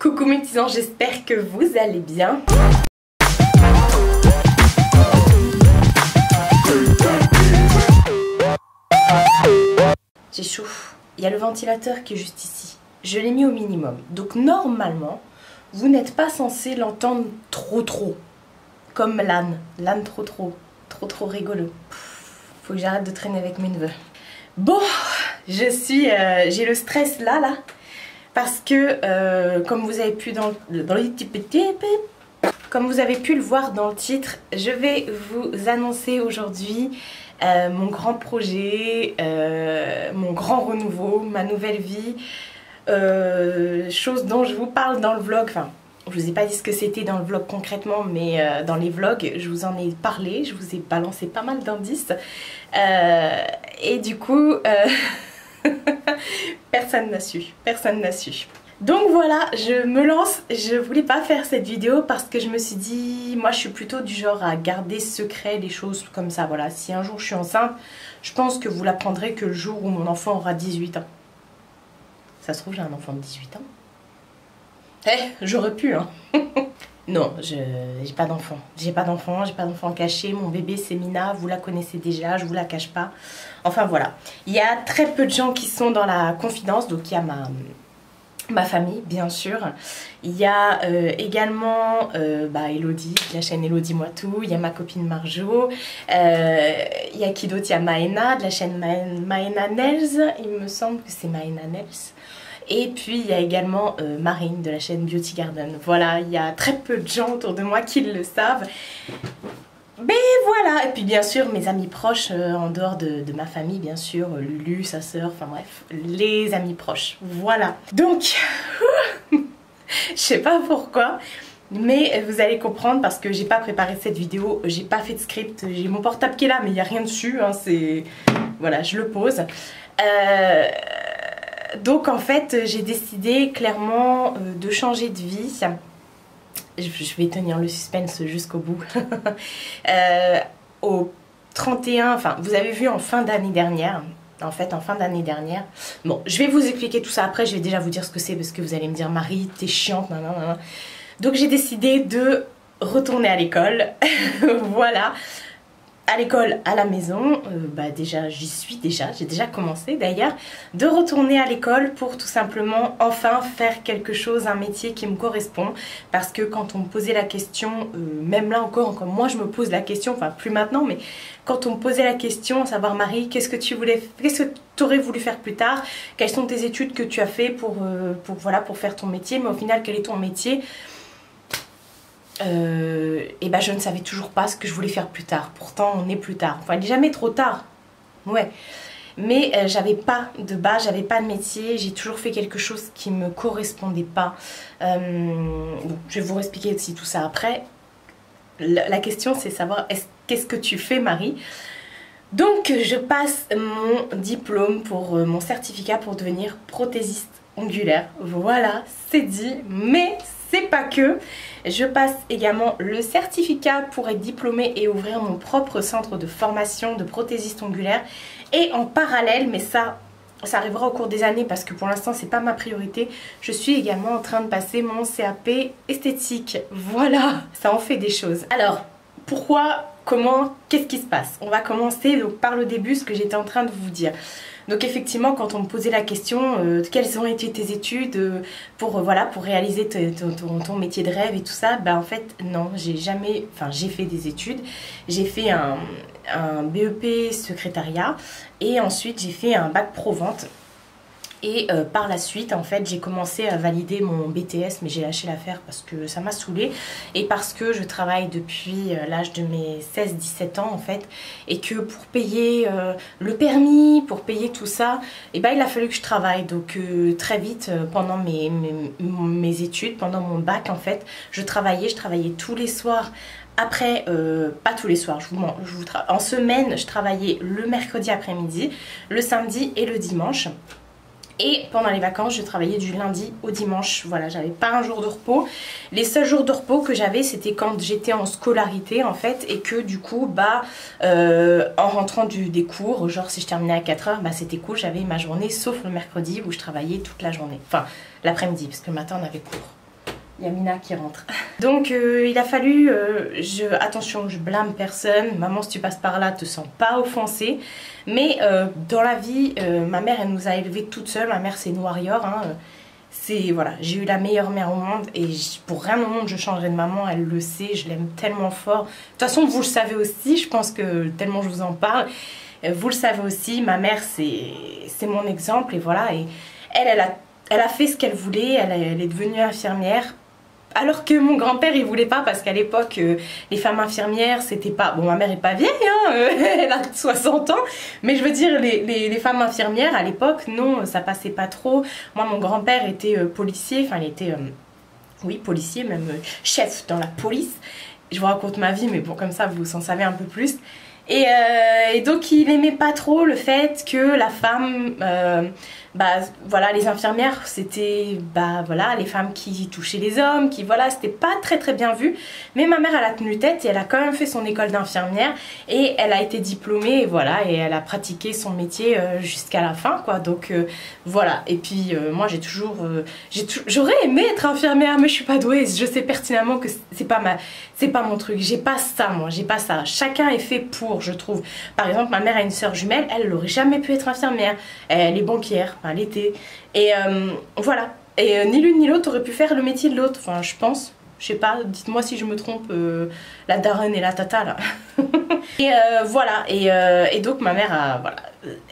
Coucou mes petits anges, j'espère que vous allez bien. J'ai chaud. Il y a le ventilateur qui est juste ici. Je l'ai mis au minimum. Donc normalement, vous n'êtes pas censé l'entendre trop. Comme l'âne. L'âne trop rigolo. Faut que j'arrête de traîner avec mes neveux. Bon, j'ai le stress là. Parce que, comme vous avez pu comme vous avez pu le voir dans le titre, je vais vous annoncer aujourd'hui mon grand projet, mon grand renouveau, ma nouvelle vie, chose dont je vous parle dans le vlog. Enfin, je vous ai pas dit ce que c'était dans le vlog concrètement, mais dans les vlogs, je vous en ai parlé, je vous ai balancé pas mal d'indices. Et du coup, personne n'a su. Donc voilà, je me lance. Je voulais pas faire cette vidéo parce que je me suis dit, moi je suis plutôt du genre à garder secret les choses comme ça. Voilà, si un jour je suis enceinte, je pense que vous l'apprendrez que le jour où mon enfant aura 18 ans. Ça se trouve, j'ai un enfant de 18 ans. J'aurais pu, hein. Non, j'ai pas d'enfant. J'ai pas d'enfant caché. Mon bébé c'est Mina, vous la connaissez déjà, je vous la cache pas. Enfin voilà. Il y a très peu de gens qui sont dans la confidence, donc il y a ma famille bien sûr. Il y a également Elodie, la chaîne Elodie Moi Tout. Il y a ma copine Marjo. Il y a qui d'autre? Il y a Maëna de la chaîne Maëna Nails. Il me semble que c'est Maëna Nails. Et puis il y a également Marine de la chaîne Beauty Garden. Voilà, il y a très peu de gens autour de moi qui le savent. Mais voilà, et puis bien sûr mes amis proches en dehors de ma famille, bien sûr, Lulu, sa sœur, enfin bref, les amis proches. Voilà. Donc, je sais pas pourquoi, mais vous allez comprendre parce que j'ai pas préparé cette vidéo, j'ai pas fait de script, j'ai mon portable qui est là mais il n'y a rien dessus, hein, c'est... Voilà, je le pose. Donc en fait j'ai décidé clairement de changer de vie. Je vais tenir le suspense jusqu'au bout. Au 31, enfin vous avez vu en fin d'année dernière. En fait en fin d'année dernière. Bon, je vais vous expliquer tout ça après, je vais déjà vous dire ce que c'est parce que vous allez me dire Marie t'es chiante, nanana. Donc j'ai décidé de retourner à l'école. Voilà. À l'école, à la maison, déjà j'y suis déjà, j'ai déjà commencé d'ailleurs, de retourner à l'école pour tout simplement enfin faire quelque chose, un métier qui me correspond. Parce que quand on me posait la question, même là encore moi je me pose la question, enfin plus maintenant, mais quand on me posait la question, à savoir Marie, qu'est-ce que tu aurais voulu faire plus tard, quelles sont tes études que tu as fait pour faire ton métier, mais au final quel est ton métier? Je ne savais toujours pas ce que je voulais faire plus tard. Pourtant on est plus tard, enfin il n'est jamais trop tard, ouais, mais j'avais pas de base, j'avais pas de métier, j'ai toujours fait quelque chose qui me correspondait pas. Je vais vous expliquer aussi tout ça après. La question c'est savoir qu'est-ce que tu fais Marie? Donc je passe mon diplôme pour mon certificat pour devenir prothésiste ongulaire. Voilà, c'est dit, mais c'est pas que. Je passe également le certificat pour être diplômée et ouvrir mon propre centre de formation de prothésiste ongulaire. Et en parallèle, mais ça arrivera au cours des années parce que pour l'instant c'est pas ma priorité, je suis également en train de passer mon CAP esthétique. Voilà, ça en fait des choses. Alors, pourquoi, comment, qu'est-ce qui se passe? On va commencer donc par le début, ce que j'étais en train de vous dire. Donc effectivement quand on me posait la question quelles ont été tes études pour réaliser ton métier de rêve et tout ça, en fait non, j'ai fait des études, j'ai fait un BEP secrétariat et ensuite j'ai fait un bac pro vente. Et par la suite en fait j'ai commencé à valider mon BTS, mais j'ai lâché l'affaire parce que ça m'a saoulée et parce que je travaille depuis l'âge de mes 16-17 ans en fait, et que pour payer le permis, pour payer tout ça, il a fallu que je travaille. Donc très vite pendant mes études, pendant mon bac en fait, je travaillais tous les soirs. Après, pas tous les soirs, en semaine je travaillais le mercredi après-midi, le samedi et le dimanche. Et pendant les vacances, je travaillais du lundi au dimanche. Voilà, j'avais pas un jour de repos. Les seuls jours de repos que j'avais, c'était quand j'étais en scolarité en fait. Et que du coup, en rentrant des cours, genre si je terminais à 4 h, c'était cool, j'avais ma journée, sauf le mercredi où je travaillais toute la journée. Enfin, l'après-midi, parce que le matin on avait cours. Il y a Mina qui rentre. Donc il a fallu, attention, je blâme personne, maman si tu passes par là te sens pas offensée, mais dans la vie, ma mère elle nous a élevés toute seule, ma mère c'est une warrior, hein, voilà, j'ai eu la meilleure mère au monde et pour rien au monde je changerai de maman, elle le sait, je l'aime tellement fort. De toute façon vous le savez aussi, je pense que tellement je vous en parle, vous le savez aussi, ma mère c'est mon exemple et voilà, et elle a fait ce qu'elle voulait, elle est devenue infirmière. Alors que mon grand-père il voulait pas parce qu'à l'époque les femmes infirmières c'était pas... Bon ma mère est pas vieille hein, elle a 60 ans. Mais je veux dire les femmes infirmières à l'époque non ça passait pas trop. Moi mon grand-père était policier, enfin il était... oui policier même chef dans la police. Je vous raconte ma vie mais bon comme ça vous en savez un peu plus. Et donc il aimait pas trop le fait que la femme... bah voilà les infirmières c'était bah voilà les femmes qui touchaient les hommes, qui voilà c'était pas très bien vu, mais ma mère elle a tenu tête et elle a quand même fait son école d'infirmière et elle a été diplômée et voilà et elle a pratiqué son métier jusqu'à la fin quoi, donc voilà. Et puis moi j'aurais aimé être infirmière mais je suis pas douée, je sais pertinemment que c'est pas mon truc, j'ai pas ça moi, j'ai pas ça, chacun est fait pour je trouve. Par exemple ma mère a une soeur jumelle, elle n'aurait jamais pu être infirmière, elle est banquière l'été et voilà, et ni l'une ni l'autre aurait pu faire le métier de l'autre, enfin je pense, je sais pas, dites-moi si je me trompe, la daronne et la tata là. Et voilà, et donc ma mère a, voilà,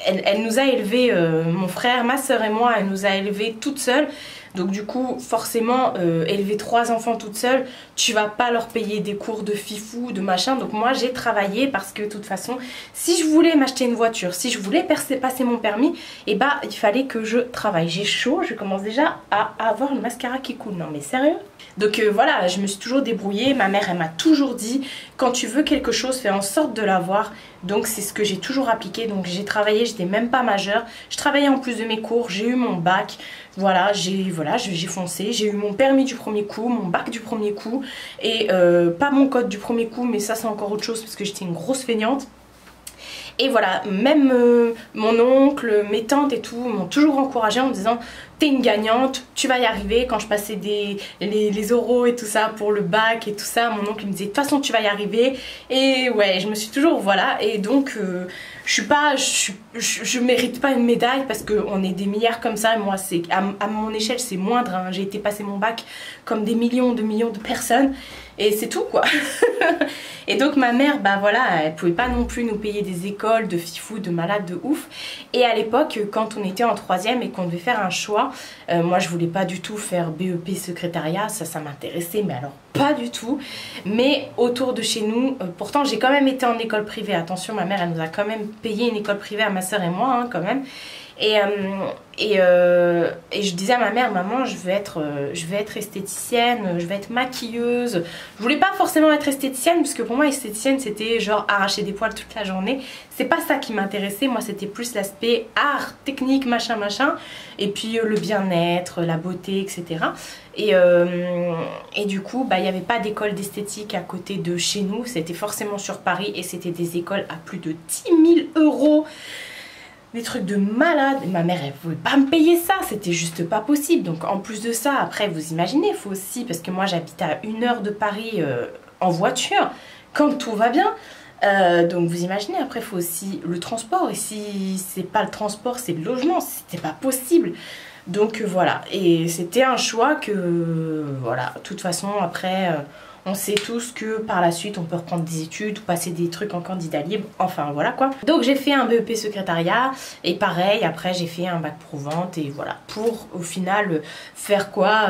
elle nous a élevés, mon frère, ma soeur et moi, elle nous a élevés toutes seules. Donc du coup, forcément, élever 3 enfants toutes seules, tu vas pas leur payer des cours de fifou, de machin. Donc moi, j'ai travaillé parce que de toute façon, si je voulais m'acheter une voiture, si je voulais passer mon permis, et bah il fallait que je travaille. J'ai chaud, je commence déjà à avoir le mascara qui coule. Non mais sérieux? Donc voilà, je me suis toujours débrouillée. Ma mère, elle m'a toujours dit, quand tu veux quelque chose, fais en sorte de l'avoir. Donc c'est ce que j'ai toujours appliqué. Donc j'ai travaillé, j'étais même pas majeure. Je travaillais en plus de mes cours, j'ai eu mon bac. Voilà, j'ai foncé, j'ai eu mon permis du premier coup, mon bac du premier coup. Et pas mon code du premier coup, mais ça c'est encore autre chose parce que j'étais une grosse feignante. Et voilà, même mon oncle, mes tantes et tout m'ont toujours encouragée en me disant t'es une gagnante, tu vas y arriver. Quand je passais les oraux et tout ça pour le bac et tout ça, mon oncle me disait de toute façon tu vas y arriver. Et ouais, je me suis toujours, voilà, et donc je mérite pas une médaille parce qu'on est des milliards comme ça. Et moi, à mon échelle, c'est moindre, hein. J'ai été passer mon bac comme des millions de personnes. Et c'est tout quoi. Et donc ma mère, bah voilà, elle pouvait pas non plus nous payer des écoles de fifou, de malades, de ouf. Et à l'époque, quand on était en 3e et qu'on devait faire un choix, moi je voulais pas du tout faire BEP secrétariat, ça m'intéressait, mais alors pas du tout. Mais autour de chez nous, pourtant j'ai quand même été en école privée, attention, ma mère elle nous a quand même payé une école privée à ma soeur et moi, hein, quand même. Et je disais à ma mère, maman, je veux être esthéticienne, je veux être maquilleuse. Je voulais pas forcément être esthéticienne parce que pour moi esthéticienne c'était genre arracher des poils toute la journée. C'est pas ça qui m'intéressait, moi c'était plus l'aspect art, technique, machin machin. Et puis le bien-être, la beauté, etc. Et du coup, bah, il n'y avait pas d'école d'esthétique à côté de chez nous. C'était forcément sur Paris et c'était des écoles à plus de 10 000 €. Des trucs de malade. Ma mère elle pouvait pas me payer ça, c'était juste pas possible. Donc en plus de ça, après vous imaginez, il faut aussi, parce que moi j'habite à 1 heure de Paris en voiture, quand tout va bien. Donc vous imaginez, après il faut aussi le transport, et si c'est pas le transport c'est le logement, c'était pas possible. Donc voilà, et c'était un choix que voilà, de toute façon après on sait tous que par la suite on peut reprendre des études ou passer des trucs en candidat libre, enfin voilà quoi. Donc j'ai fait un BEP secrétariat et pareil après j'ai fait un bac pro vente et voilà, pour au final faire quoi,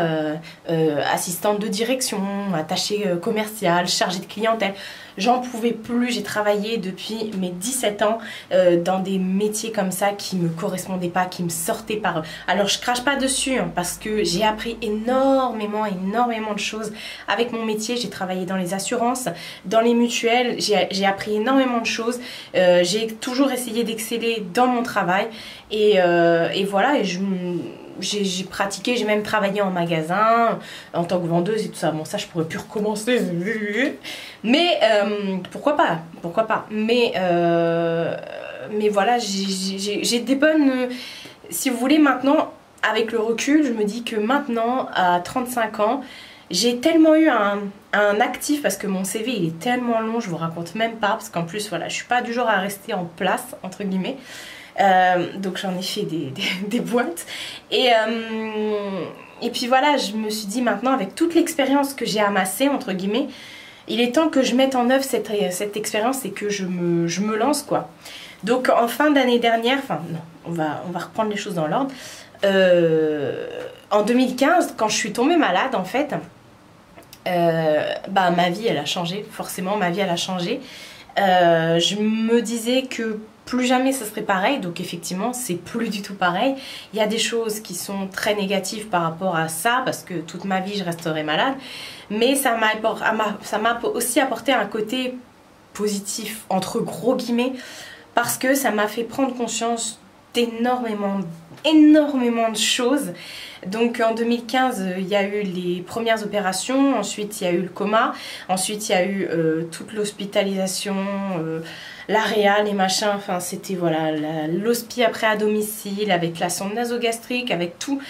assistante de direction, attachée commerciale, chargée de clientèle. J'en pouvais plus, j'ai travaillé depuis mes 17 ans dans des métiers comme ça qui me correspondaient pas, qui me sortaient par... Alors je crache pas dessus hein, parce que j'ai appris énormément de choses avec mon métier. J'ai travaillé dans les assurances, dans les mutuelles, j'ai appris énormément de choses. J'ai toujours essayé d'exceller dans mon travail et voilà, et j'ai pratiqué, j'ai même travaillé en magasin en tant que vendeuse et tout ça. Bon ça je pourrais plus recommencer, mais pourquoi pas, mais voilà, j'ai des bonnes, si vous voulez. Maintenant avec le recul je me dis que maintenant à 35 ans J'ai tellement eu un actif parce que mon CV il est tellement long, je vous raconte même pas, parce qu'en plus voilà, je suis pas du genre à rester en place entre guillemets. Donc j'en ai fait des boîtes et puis voilà, je me suis dit maintenant avec toute l'expérience que j'ai amassée entre guillemets, il est temps que je mette en œuvre cette expérience et que je me lance quoi. Donc en fin d'année dernière, enfin non, on va reprendre les choses dans l'ordre. En 2015, quand je suis tombée malade en fait, bah ma vie elle a changé, forcément ma vie elle a changé. Je me disais que plus jamais ça serait pareil, donc effectivement c'est plus du tout pareil. Il y a des choses qui sont très négatives par rapport à ça, parce que toute ma vie je resterai malade, mais ça m'a aussi apporté un côté positif, entre gros guillemets, parce que ça m'a fait prendre conscience d'énormément de choses. Donc en 2015 il y a eu les premières opérations, ensuite il y a eu le coma, ensuite il y a eu toute l'hospitalisation, la réa, les machins, enfin c'était voilà l'hospi après à domicile avec la sonde nasogastrique, avec tout.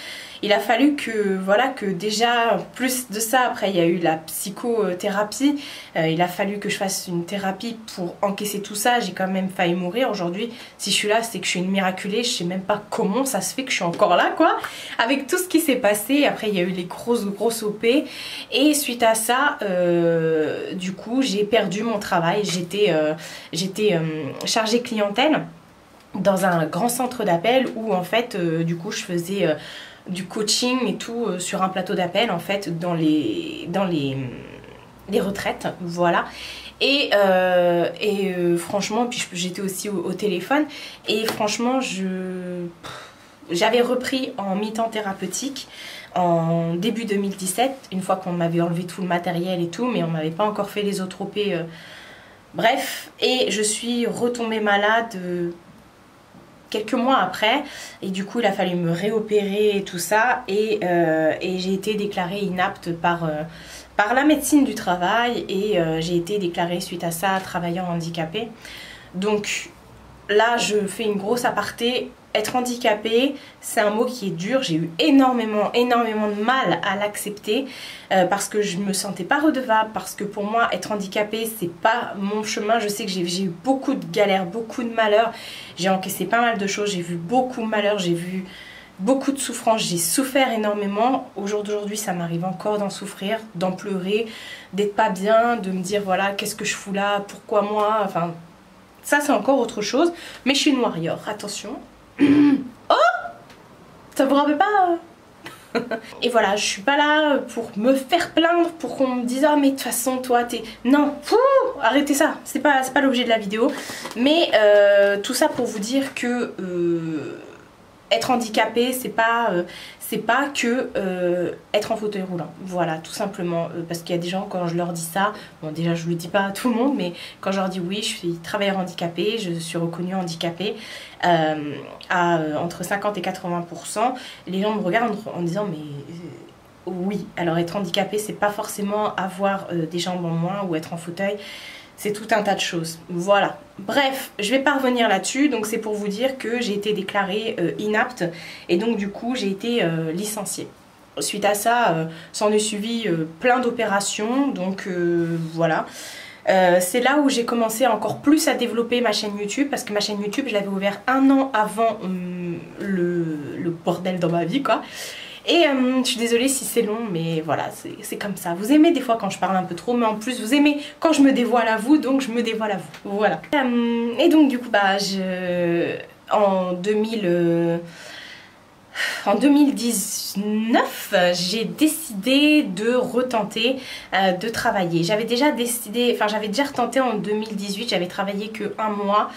Il a fallu que voilà que déjà plus de ça, après il y a eu la psychothérapie, il a fallu que je fasse une thérapie pour encaisser tout ça. J'ai quand même failli mourir. Aujourd'hui si je suis là c'est que je suis une miraculée, je sais même pas comment ça se fait que je suis encore là quoi, avec tout ce qui s'est passé. Après il y a eu les grosses OP et suite à ça du coup j'ai perdu mon travail. J'étais chargée clientèle dans un grand centre d'appel où en fait du coup je faisais du coaching et tout sur un plateau d'appel en fait dans les retraites, voilà. Et franchement, puis j'étais aussi au téléphone et franchement j'avais repris en mi-temps thérapeutique en début 2017, une fois qu'on m'avait enlevé tout le matériel et tout, mais on m'avait pas encore fait les autres OP, bref, et je suis retombée malade quelques mois après et du coup il a fallu me réopérer et tout ça et j'ai été déclarée inapte par la médecine du travail et j'ai été déclarée suite à ça travailleur handicapé. Donc là je fais une grosse aparté. Être handicapé, c'est un mot qui est dur. J'ai eu énormément de mal à l'accepter parce que je me sentais pas redevable, parce que pour moi être handicapé c'est pas mon chemin. Je sais que j'ai eu beaucoup de galères, beaucoup de malheurs, j'ai encaissé pas mal de choses, j'ai vu beaucoup de malheurs, j'ai vu beaucoup de souffrances, j'ai souffert énormément. Au jour d'aujourd'hui ça m'arrive encore d'en souffrir, d'en pleurer, d'être pas bien, de me dire voilà qu'est-ce que je fous là, pourquoi moi, enfin ça c'est encore autre chose. Mais je suis une warrior, attention. Oh, ça vous rappelle pas Et voilà, je suis pas là pour me faire plaindre, pour qu'on me dise ah mais de toute façon toi t'es... Non, arrêtez ça, c'est pas l'objet de la vidéo. Mais tout ça pour vous dire que être handicapé c'est pas que être en fauteuil roulant, voilà, tout simplement. Parce qu'il y a des gens, quand je leur dis ça, bon déjà je le dis pas à tout le monde, mais quand je leur dis oui je suis travailleur handicapé, je suis reconnue handicapée entre 50 et 80%, les gens me regardent en disant mais oui, alors être handicapé c'est pas forcément avoir des jambes en moins ou être en fauteuil, c'est tout un tas de choses, voilà. Bref, je vais pas revenir là-dessus, donc c'est pour vous dire que j'ai été déclarée inapte et donc du coup j'ai été licenciée. Suite à ça, s'en est suivi plein d'opérations, donc voilà. C'est là où j'ai commencé encore plus à développer ma chaîne YouTube, parce que ma chaîne YouTube je l'avais ouverte un an avant le bordel dans ma vie quoi. Et je suis désolée si c'est long, mais voilà, c'est comme ça. Vous aimez des fois quand je parle un peu trop, mais en plus vous aimez quand je me dévoile à vous, donc je me dévoile à vous. Voilà. Et donc du coup, bah, en 2019, j'ai décidé de retenter de travailler. J'avais déjà décidé, enfin j'avais déjà retenté en 2018, j'avais travaillé que un mois.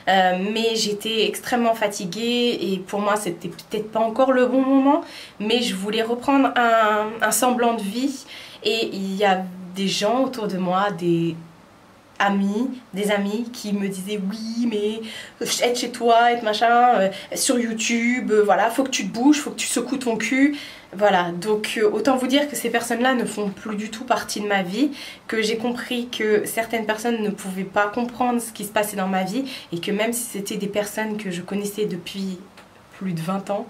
Mais j'étais extrêmement fatiguée et pour moi c'était peut-être pas encore le bon moment, mais je voulais reprendre un semblant de vie. Et il y a des gens autour de moi, des amis qui me disaient oui mais être chez toi, être machin, sur YouTube, voilà, faut que tu te bouges, faut que tu secoues ton cul. Voilà, donc autant vous dire que ces personnes-là ne font plus du tout partie de ma vie, que j'ai compris que certaines personnes ne pouvaient pas comprendre ce qui se passait dans ma vie et que même si c'était des personnes que je connaissais depuis plus de 20 ans,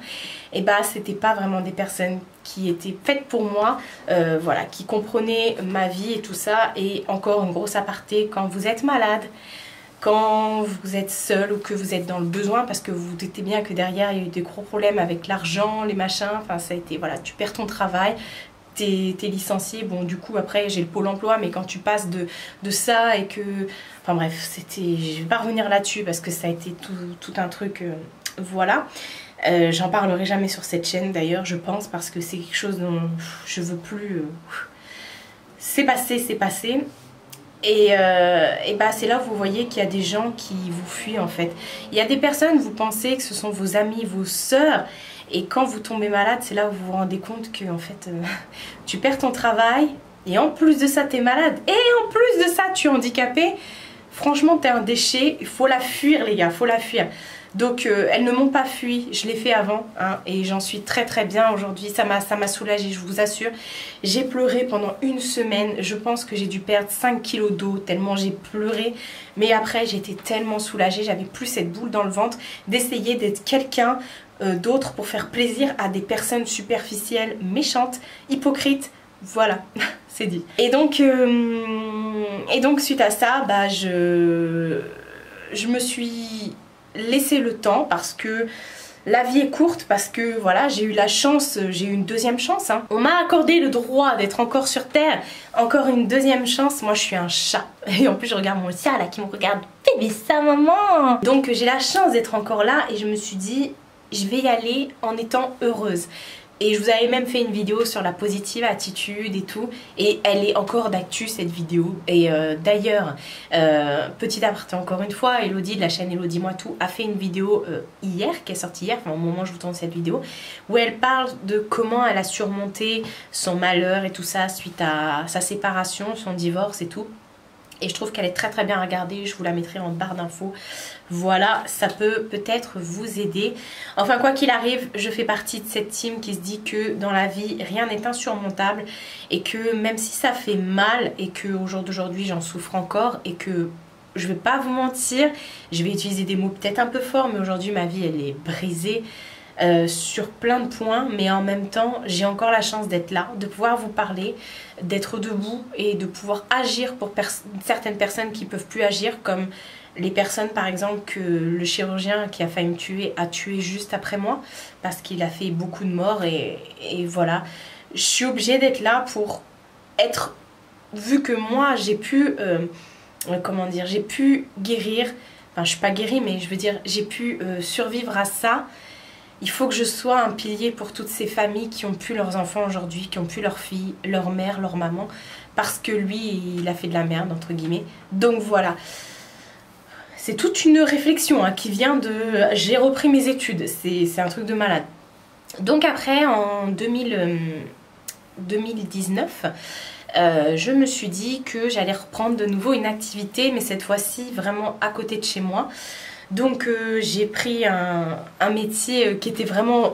et bah c'était pas vraiment des personnes qui étaient faites pour moi, voilà, qui comprenaient ma vie et tout ça. Et encore une grosse aparté, quand vous êtes malade, quand vous êtes seul ou que vous êtes dans le besoin, parce que vous vous doutez bien que derrière il y a eu des gros problèmes avec l'argent, les machins, enfin ça a été, voilà, tu perds ton travail, t'es licencié, bon du coup après j'ai le pôle emploi, mais quand tu passes de ça et que, enfin bref, c'était, je vais pas revenir là-dessus parce que ça a été tout un truc, voilà. J'en parlerai jamais sur cette chaîne d'ailleurs, je pense, parce que c'est quelque chose dont je veux plus, c'est passé, c'est passé. Et bah c'est là où vous voyez qu'il y a des gens qui vous fuient en fait. Il y a des personnes, vous pensez que ce sont vos amis, vos sœurs, et quand vous tombez malade, c'est là où vous vous rendez compte que en fait, tu perds ton travail, et en plus de ça, tu es malade, et en plus de ça, tu es handicapé. Franchement, tu es un déchet, il faut la fuir les gars, il faut la fuir. Donc elles ne m'ont pas fui, je l'ai fait avant, hein, et j'en suis très très bien aujourd'hui, ça m'a soulagée, je vous assure. J'ai pleuré pendant une semaine, je pense que j'ai dû perdre 5 kilos d'eau tellement j'ai pleuré. Mais après j'étais tellement soulagée, j'avais plus cette boule dans le ventre d'essayer d'être quelqu'un d'autre pour faire plaisir à des personnes superficielles, méchantes, hypocrites. Voilà, c'est dit. Et donc suite à ça, bah, je me suis laissé le temps parce que la vie est courte, parce que voilà, j'ai eu la chance, j'ai eu une deuxième chance, hein. On m'a accordé le droit d'être encore sur terre, encore une deuxième chance. Moi je suis un chat et en plus je regarde mon chat là qui me regarde, fais des ça maman. Donc j'ai la chance d'être encore là et je me suis dit je vais y aller en étant heureuse. Et je vous avais même fait une vidéo sur la positive attitude et tout. Et elle est encore d'actu cette vidéo. Et d'ailleurs, petit aparté encore une fois, Elodie de la chaîne Elodie Moi Tout a fait une vidéo hier, qui est sortie hier, enfin au moment où je vous tourne cette vidéo, où elle parle de comment elle a surmonté son malheur et tout ça suite à sa séparation, son divorce et tout. Et je trouve qu'elle est très très bien à regarder, je vous la mettrai en barre d'infos. Voilà, ça peut peut-être vous aider. Enfin quoi qu'il arrive, je fais partie de cette team qui se dit que dans la vie, rien n'est insurmontable. Et que même si ça fait mal et qu'au jour d'aujourd'hui j'en souffre encore et que je vais pas vous mentir, je vais utiliser des mots peut-être un peu forts, mais aujourd'hui ma vie elle est brisée. Sur plein de points, mais en même temps j'ai encore la chance d'être là, de pouvoir vous parler, d'être debout et de pouvoir agir pour certaines personnes qui ne peuvent plus agir, comme les personnes par exemple que le chirurgien qui a failli me tuer a tué juste après moi parce qu'il a fait beaucoup de morts et voilà, je suis obligée d'être là pour être, vu que moi j'ai pu comment dire, j'ai pu guérir, enfin je suis pas guérie mais je veux dire j'ai pu survivre à ça. Il faut que je sois un pilier pour toutes ces familles qui ont pu leurs enfants aujourd'hui, qui ont pu leurs filles, leur mère, leur maman, parce que lui, il a fait de la merde, entre guillemets. Donc voilà. C'est toute une réflexion hein, qui vient de... J'ai repris mes études, c'est un truc de malade. Donc après, en 2019, je me suis dit que j'allais reprendre de nouveau une activité, mais cette fois-ci vraiment à côté de chez moi. Donc j'ai pris un métier qui était vraiment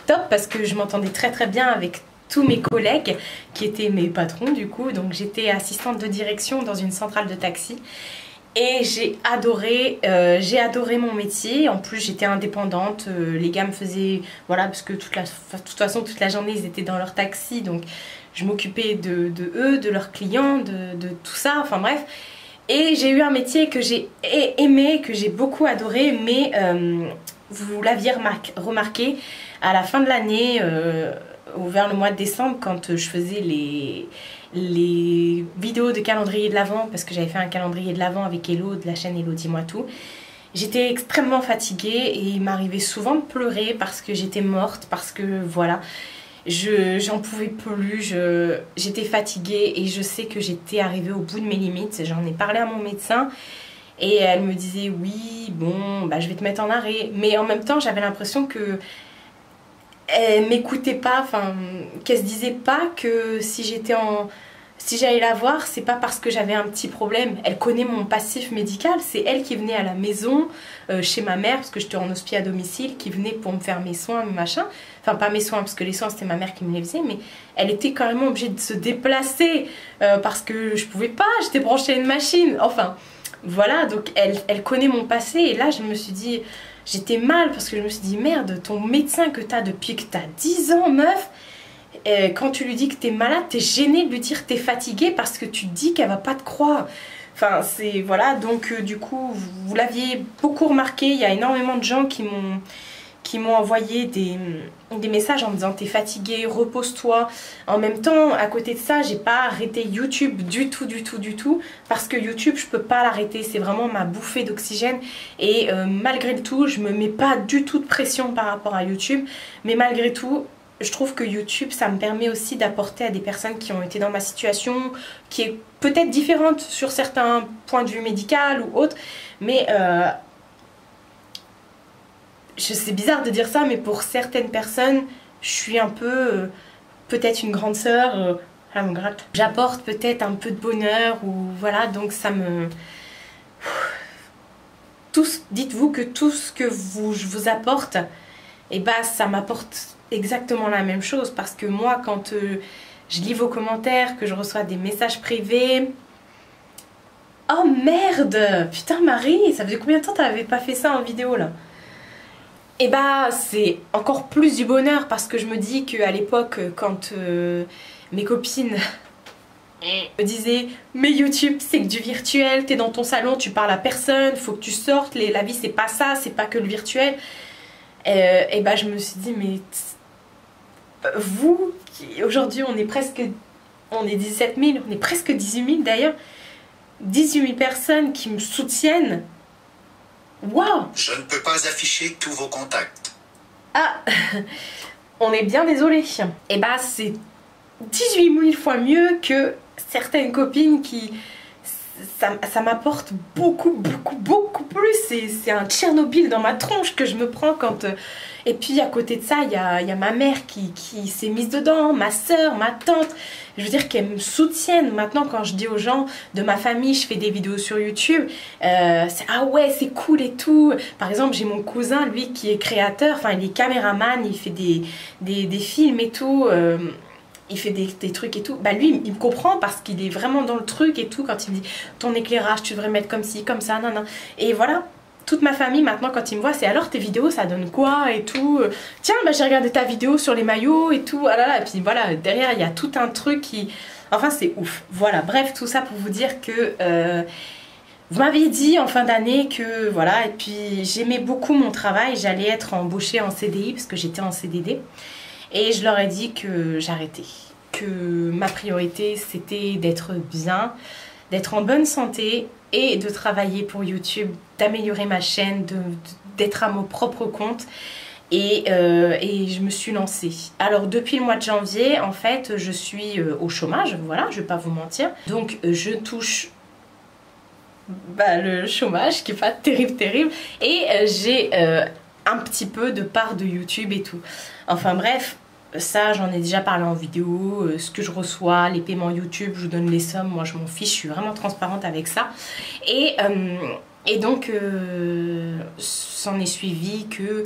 top parce que je m'entendais très très bien avec tous mes collègues qui étaient mes patrons du coup. Donc j'étais assistante de direction dans une centrale de taxi et j'ai adoré mon métier. En plus j'étais indépendante, les gars me faisaient, voilà, parce que de toute façon toute la journée ils étaient dans leur taxi, donc je m'occupais de eux, de leurs clients, de tout ça, enfin bref. Et j'ai eu un métier que j'ai aimé, que j'ai beaucoup adoré, mais vous l'aviez remarqué, à la fin de l'année, vers le mois de décembre, quand je faisais les vidéos de calendrier de l'Avent, parce que j'avais fait un calendrier de l'Avent avec Hello de la chaîne Elodie Moi Tout, j'étais extrêmement fatiguée et il m'arrivait souvent de pleurer parce que j'étais morte, parce que voilà... j'en pouvais plus, j'étais fatiguée et je sais que j'étais arrivée au bout de mes limites. J'en ai parlé à mon médecin et elle me disait oui bon bah je vais te mettre en arrêt, mais en même temps j'avais l'impression que elle m'écoutait pas, enfin qu'elle se disait pas que si j'allais la voir, c'est pas parce que j'avais un petit problème. Elle connaît mon passif médical, c'est elle qui venait à la maison, chez ma mère, parce que j'étais en hospice à domicile, qui venait pour me faire mes soins, mes machins. Enfin pas mes soins, parce que les soins c'était ma mère qui me les faisait, mais elle était carrément obligée de se déplacer, parce que je pouvais pas, j'étais branchée à une machine. Enfin voilà, donc elle connaît mon passé, et là je me suis dit... j'étais mal parce que je me suis dit merde, ton médecin que t'as depuis que t'as 10 ans meuf, quand tu lui dis que t'es malade, t'es gênée de lui dire que t'es fatiguée parce que tu te dis qu'elle va pas te croire. Enfin c'est voilà, donc du coup vous l'aviez beaucoup remarqué, il y a énormément de gens qui m'ont envoyé des messages en me disant t'es fatiguée, repose-toi. En même temps, à côté de ça, j'ai pas arrêté YouTube du tout parce que YouTube je peux pas l'arrêter, c'est vraiment ma bouffée d'oxygène et malgré tout je me mets pas du tout de pression par rapport à YouTube, mais malgré tout je trouve que YouTube ça me permet aussi d'apporter à des personnes qui ont été dans ma situation, qui est peut-être différente sur certains points de vue médical ou autre, mais c'est bizarre de dire ça, mais pour certaines personnes, je suis un peu peut-être une grande sœur, ça me gratte. J'apporte peut-être un peu de bonheur, ou voilà, donc ça me... Dites-vous que tout ce que je vous apporte, et bah ça m'apporte exactement la même chose, parce que moi, quand je lis vos commentaires, que je reçois des messages privés... Oh merde! Putain Marie, ça faisait combien de temps t'avais pas fait ça en vidéo là? Et bah c'est encore plus du bonheur parce que je me dis qu'à l'époque quand mes copines me disaient mais YouTube c'est que du virtuel, t'es dans ton salon, tu parles à personne, faut que tu sortes, la vie c'est pas ça, c'est pas que le virtuel. Et bah je me suis dit mais vous, aujourd'hui on est 17 000, on est presque 18 000 d'ailleurs, 18 000 personnes qui me soutiennent. Waouh! Je ne peux pas afficher tous vos contacts. Ah! On est bien désolé. Et bah c'est 18 000 fois mieux que certaines copines qui... Ça m'apporte beaucoup plus. C'est un Tchernobyl dans ma tronche que je me prends quand... Et puis à côté de ça, il y a ma mère qui s'est mise dedans, ma soeur, ma tante. Je veux dire qu'elles me soutiennent. Maintenant quand je dis aux gens de ma famille, je fais des vidéos sur YouTube, c'est ah ouais c'est cool et tout. Par exemple j'ai mon cousin, lui qui est créateur, enfin il est caméraman, il fait des films et tout. Il fait des trucs et tout, bah lui il me comprend parce qu'il est vraiment dans le truc et tout. Quand il me dit ton éclairage tu devrais mettre comme ci, comme ça, nan. Et voilà, toute ma famille maintenant quand ils me voient c'est alors tes vidéos ça donne quoi et tout. Tiens bah j'ai regardé ta vidéo sur les maillots et tout, ah là là. Et puis voilà, derrière il y a tout un truc qui... Enfin c'est ouf. Voilà, bref tout ça pour vous dire que... Vous m'aviez dit en fin d'année que voilà, et puis j'aimais beaucoup mon travail, j'allais être embauchée en CDI parce que j'étais en CDD. Et je leur ai dit que j'arrêtais, que ma priorité c'était d'être bien, d'être en bonne santé et de travailler pour YouTube, d'améliorer ma chaîne, d'être à mon propre compte. Et je me suis lancée. Alors depuis le mois de janvier, en fait, je suis au chômage, voilà, je vais pas vous mentir. Donc je touche le chômage qui est pas terrible. Et j'ai un petit peu de part de YouTube et tout. Enfin bref, ça j'en ai déjà parlé en vidéo, ce que je reçois, les paiements YouTube, je vous donne les sommes, moi je m'en fiche, je suis vraiment transparente avec ça. Et donc s'en est suivi que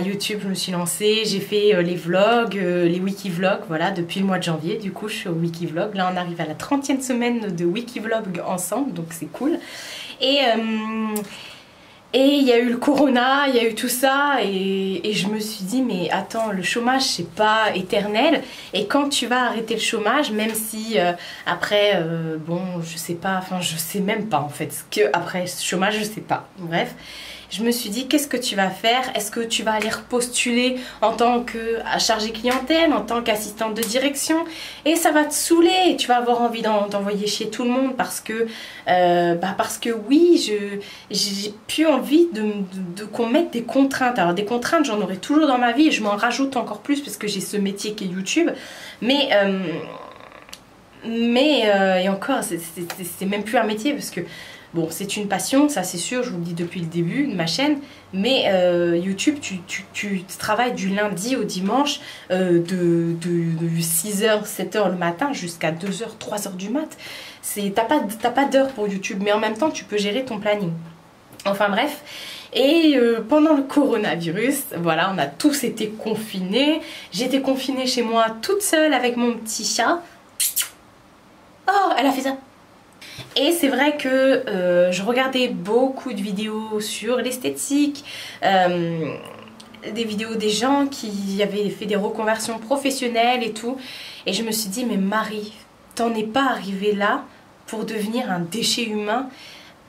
YouTube je me suis lancée, j'ai fait les vlogs, les wikivlogs, voilà, depuis le mois de janvier. Du coup je suis au wikivlog, là on arrive à la 30e semaine de wikivlog ensemble, donc c'est cool. Et il y a eu le corona, il y a eu tout ça et je me suis dit mais attends, le chômage c'est pas éternel, et quand tu vas arrêter le chômage, même si après bon je sais pas, enfin je sais même pas en fait ce que après ce chômage, je sais pas, bref. Je me suis dit qu'est-ce que tu vas faire? Est-ce que tu vas aller repostuler en tant que chargée clientèle, en tant qu'assistante de direction? Et ça va te saouler et tu vas avoir envie d'envoyer chier tout le monde parce que oui, j'ai plus envie qu'on mette des contraintes. Alors des contraintes j'en aurai toujours dans ma vie et je m'en rajoute encore plus parce que j'ai ce métier qui est YouTube. Mais et encore c'est même plus un métier parce que bon, c'est une passion, ça c'est sûr, je vous le dis depuis le début de ma chaîne, mais YouTube, tu travailles du lundi au dimanche de 6h, 7h le matin jusqu'à 2h, 3h du mat. T'as pas d'heure pour YouTube, mais en même temps, tu peux gérer ton planning. Enfin bref, et pendant le coronavirus, voilà, on a tous été confinés. J'étais confinée chez moi toute seule avec mon petit chat. Oh, elle a fait ça. Et c'est vrai que je regardais beaucoup de vidéos sur l'esthétique, des vidéos des gens qui avaient fait des reconversions professionnelles et tout. Et je me suis dit, mais Marie, t'en es pas arrivée là pour devenir un déchet humain?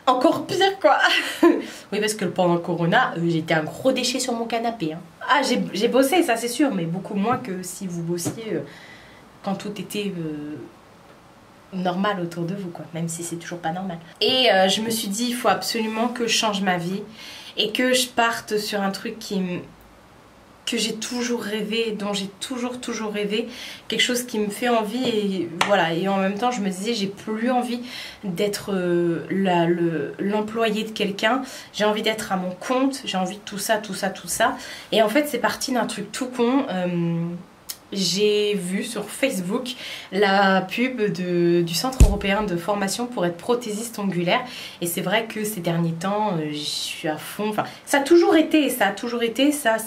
Encore pire quoi. Oui, parce que pendant le corona, j'étais un gros déchet sur mon canapé. Hein. Ah, j'ai bossé, ça c'est sûr, mais beaucoup moins que si vous bossiez quand tout était normal autour de vous, quoi. Même si c'est toujours pas normal. Et je me suis dit, il faut absolument que je change ma vie et que je parte sur un truc que j'ai toujours rêvé, dont j'ai toujours rêvé, quelque chose qui me fait envie. Et voilà, et en même temps je me disais, j'ai plus envie d'être l'employé de quelqu'un, j'ai envie d'être à mon compte, j'ai envie de tout ça. Et en fait c'est parti d'un truc tout con. J'ai vu sur Facebook la pub du Centre européen de formation pour être prothésiste ongulaire. Et c'est vrai que ces derniers temps, je suis à fond. Enfin, ça a toujours été, ça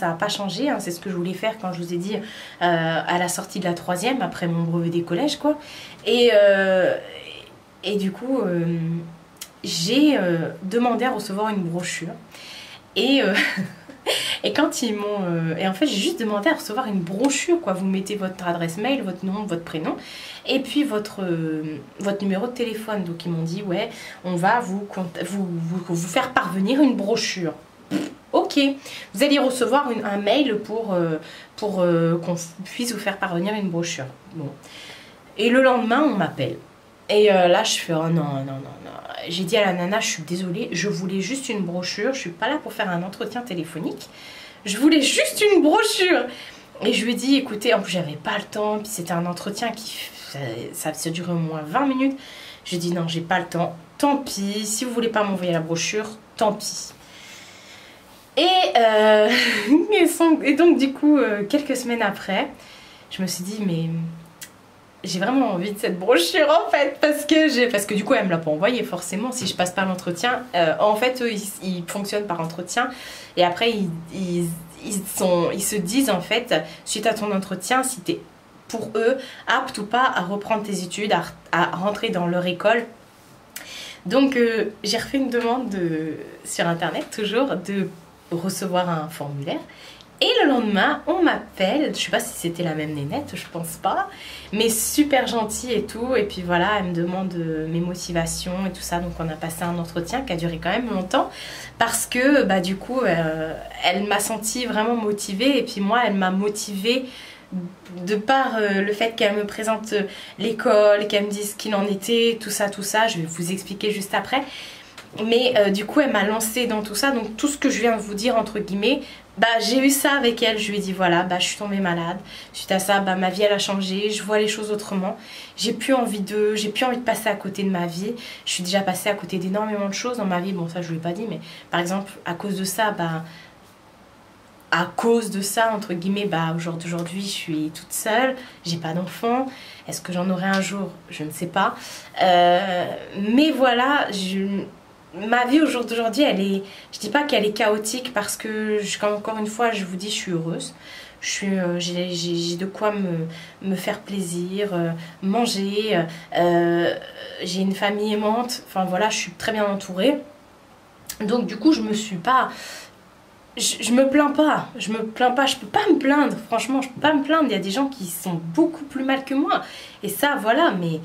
n'a pas changé. Hein. C'est ce que je voulais faire quand je vous ai dit à la sortie de la 3e, après mon brevet des collèges, quoi. Et du coup, j'ai demandé à recevoir une brochure. Et quand ils m'ont... et en fait, j'ai juste demandé à recevoir une brochure, quoi. Vous mettez votre adresse mail, votre nom, votre prénom, et puis votre numéro de téléphone. Donc, ils m'ont dit, ouais, on va vous faire parvenir une brochure. Ok, vous allez recevoir un mail pour qu'on puisse vous faire parvenir une brochure. Bon. Et le lendemain, on m'appelle. Et là, je fais, oh non. J'ai dit à la nana, je suis désolée, je voulais juste une brochure, je suis pas là pour faire un entretien téléphonique. Je voulais juste une brochure. Et je lui ai dit, écoutez, en plus j'avais pas le temps, puis c'était un entretien ça durait au moins 20 minutes. Je lui ai dit, non, j'ai pas le temps, tant pis, si vous voulez pas m'envoyer la brochure, tant pis. Et donc du coup, quelques semaines après, je me suis dit, mais... j'ai vraiment envie de cette brochure en fait, parce que du coup elle me l'a pas envoyée forcément si je passe pas l'entretien. En fait eux ils fonctionnent par entretien et après ils se disent en fait suite à ton entretien si t'es pour eux apte ou pas à reprendre tes études, à rentrer dans leur école. Donc j'ai refait une demande sur internet toujours de recevoir un formulaire. Et le lendemain, on m'appelle, je sais pas si c'était la même nénette, je pense pas, mais super gentille et tout. Et puis voilà, elle me demande mes motivations et tout ça. Donc on a passé un entretien qui a duré quand même longtemps parce que bah du coup, elle m'a sentie vraiment motivée et puis moi, elle m'a motivée de par le fait qu'elle me présente l'école, qu'elle me dise ce qu'il en était, tout ça. Je vais vous expliquer juste après. Mais du coup, elle m'a lancée dans tout ça. Donc tout ce que je viens de vous dire, entre guillemets, bah j'ai eu ça avec elle. Je lui ai dit voilà, bah je suis tombée malade. Suite à ça, bah ma vie elle a changé. Je vois les choses autrement. J'ai plus envie de passer à côté de ma vie. Je suis déjà passée à côté d'énormément de choses dans ma vie. Bon, ça je vous l'ai pas dit, mais par exemple, à cause de ça, entre guillemets, bah aujourd'hui je suis toute seule, j'ai pas d'enfant. Est-ce que j'en aurai un jour? Je ne sais pas. Mais voilà, ma vie au jour d'aujourd'hui, je dis pas qu'elle est chaotique parce que, encore une fois, je vous dis, je suis heureuse. J'ai de quoi me faire plaisir, manger. J'ai une famille aimante. Enfin voilà, je suis très bien entourée. Donc du coup, je me plains pas. Je peux pas me plaindre. Franchement, je peux pas me plaindre. Il y a des gens qui sont beaucoup plus mal que moi. Et ça, voilà, mais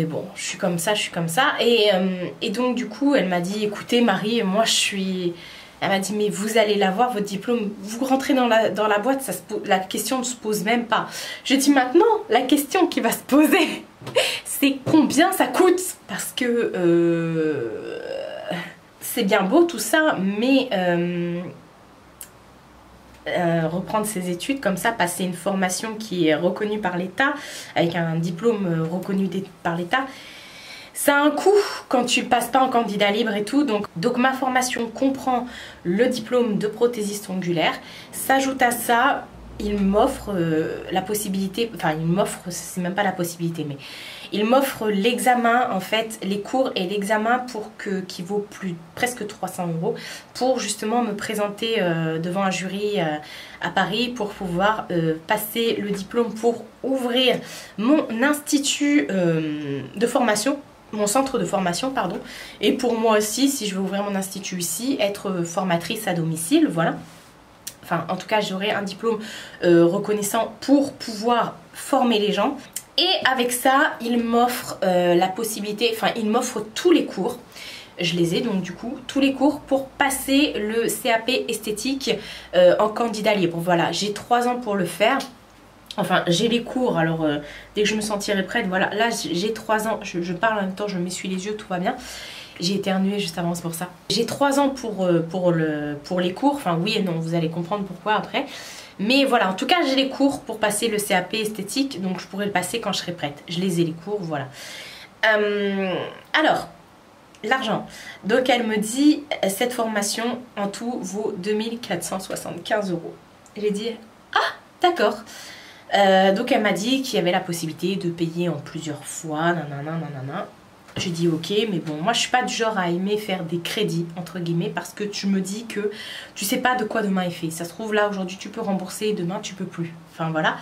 bon, je suis comme ça. Et donc du coup, elle m'a dit, écoutez Marie, elle m'a dit, mais vous allez l'avoir, votre diplôme, vous rentrez dans la boîte, la question ne se pose même pas. Je dis maintenant, la question qui va se poser, c'est combien ça coûte? Parce que c'est bien beau tout ça, mais reprendre ses études comme ça, passer une formation qui est reconnue par l'État, avec un diplôme reconnu par l'État, ça a un coût quand tu passes pas en candidat libre et tout. Donc ma formation comprend le diplôme de prothésiste ongulaire. S'ajoute à ça, il m'offre la possibilité, enfin il m'offre, c'est même pas la possibilité, mais il m'offre l'examen, en fait, les cours et l'examen qui vaut presque 300 € pour justement me présenter devant un jury à Paris pour pouvoir passer le diplôme pour ouvrir mon institut de formation. mon centre de formation, pardon. Et pour moi aussi, si je veux ouvrir mon institut ici, être formatrice à domicile, voilà. Enfin, en tout cas, j'aurai un diplôme reconnaissant pour pouvoir former les gens. Et avec ça, il m'offre la possibilité, enfin, il m'offre tous les cours. Je les ai donc du coup, tous les cours pour passer le CAP esthétique en candidat libre. Voilà, j'ai 3 ans pour le faire. Enfin, j'ai les cours, alors dès que je me sentirai prête, voilà. Là, j'ai 3 ans, je parle en même temps, je m'essuie les yeux, tout va bien. J'ai éternué juste avant, c'est pour ça. J'ai 3 ans pour les cours, enfin oui et non, vous allez comprendre pourquoi après. Mais voilà, en tout cas, j'ai les cours pour passer le CAP esthétique, donc je pourrai le passer quand je serai prête. Je les ai les cours, voilà. Alors, l'argent. Donc elle me dit, cette formation en tout vaut 2475 €. J'ai dit, ah, d'accord. Donc elle m'a dit qu'il y avait la possibilité de payer en plusieurs fois, nanana, nanana. J'ai dit ok, mais bon, moi je suis pas du genre à aimer faire des crédits, entre guillemets, parce que tu me dis que tu sais pas de quoi demain est fait. Ça se trouve là, aujourd'hui tu peux rembourser, demain tu peux plus. Enfin voilà.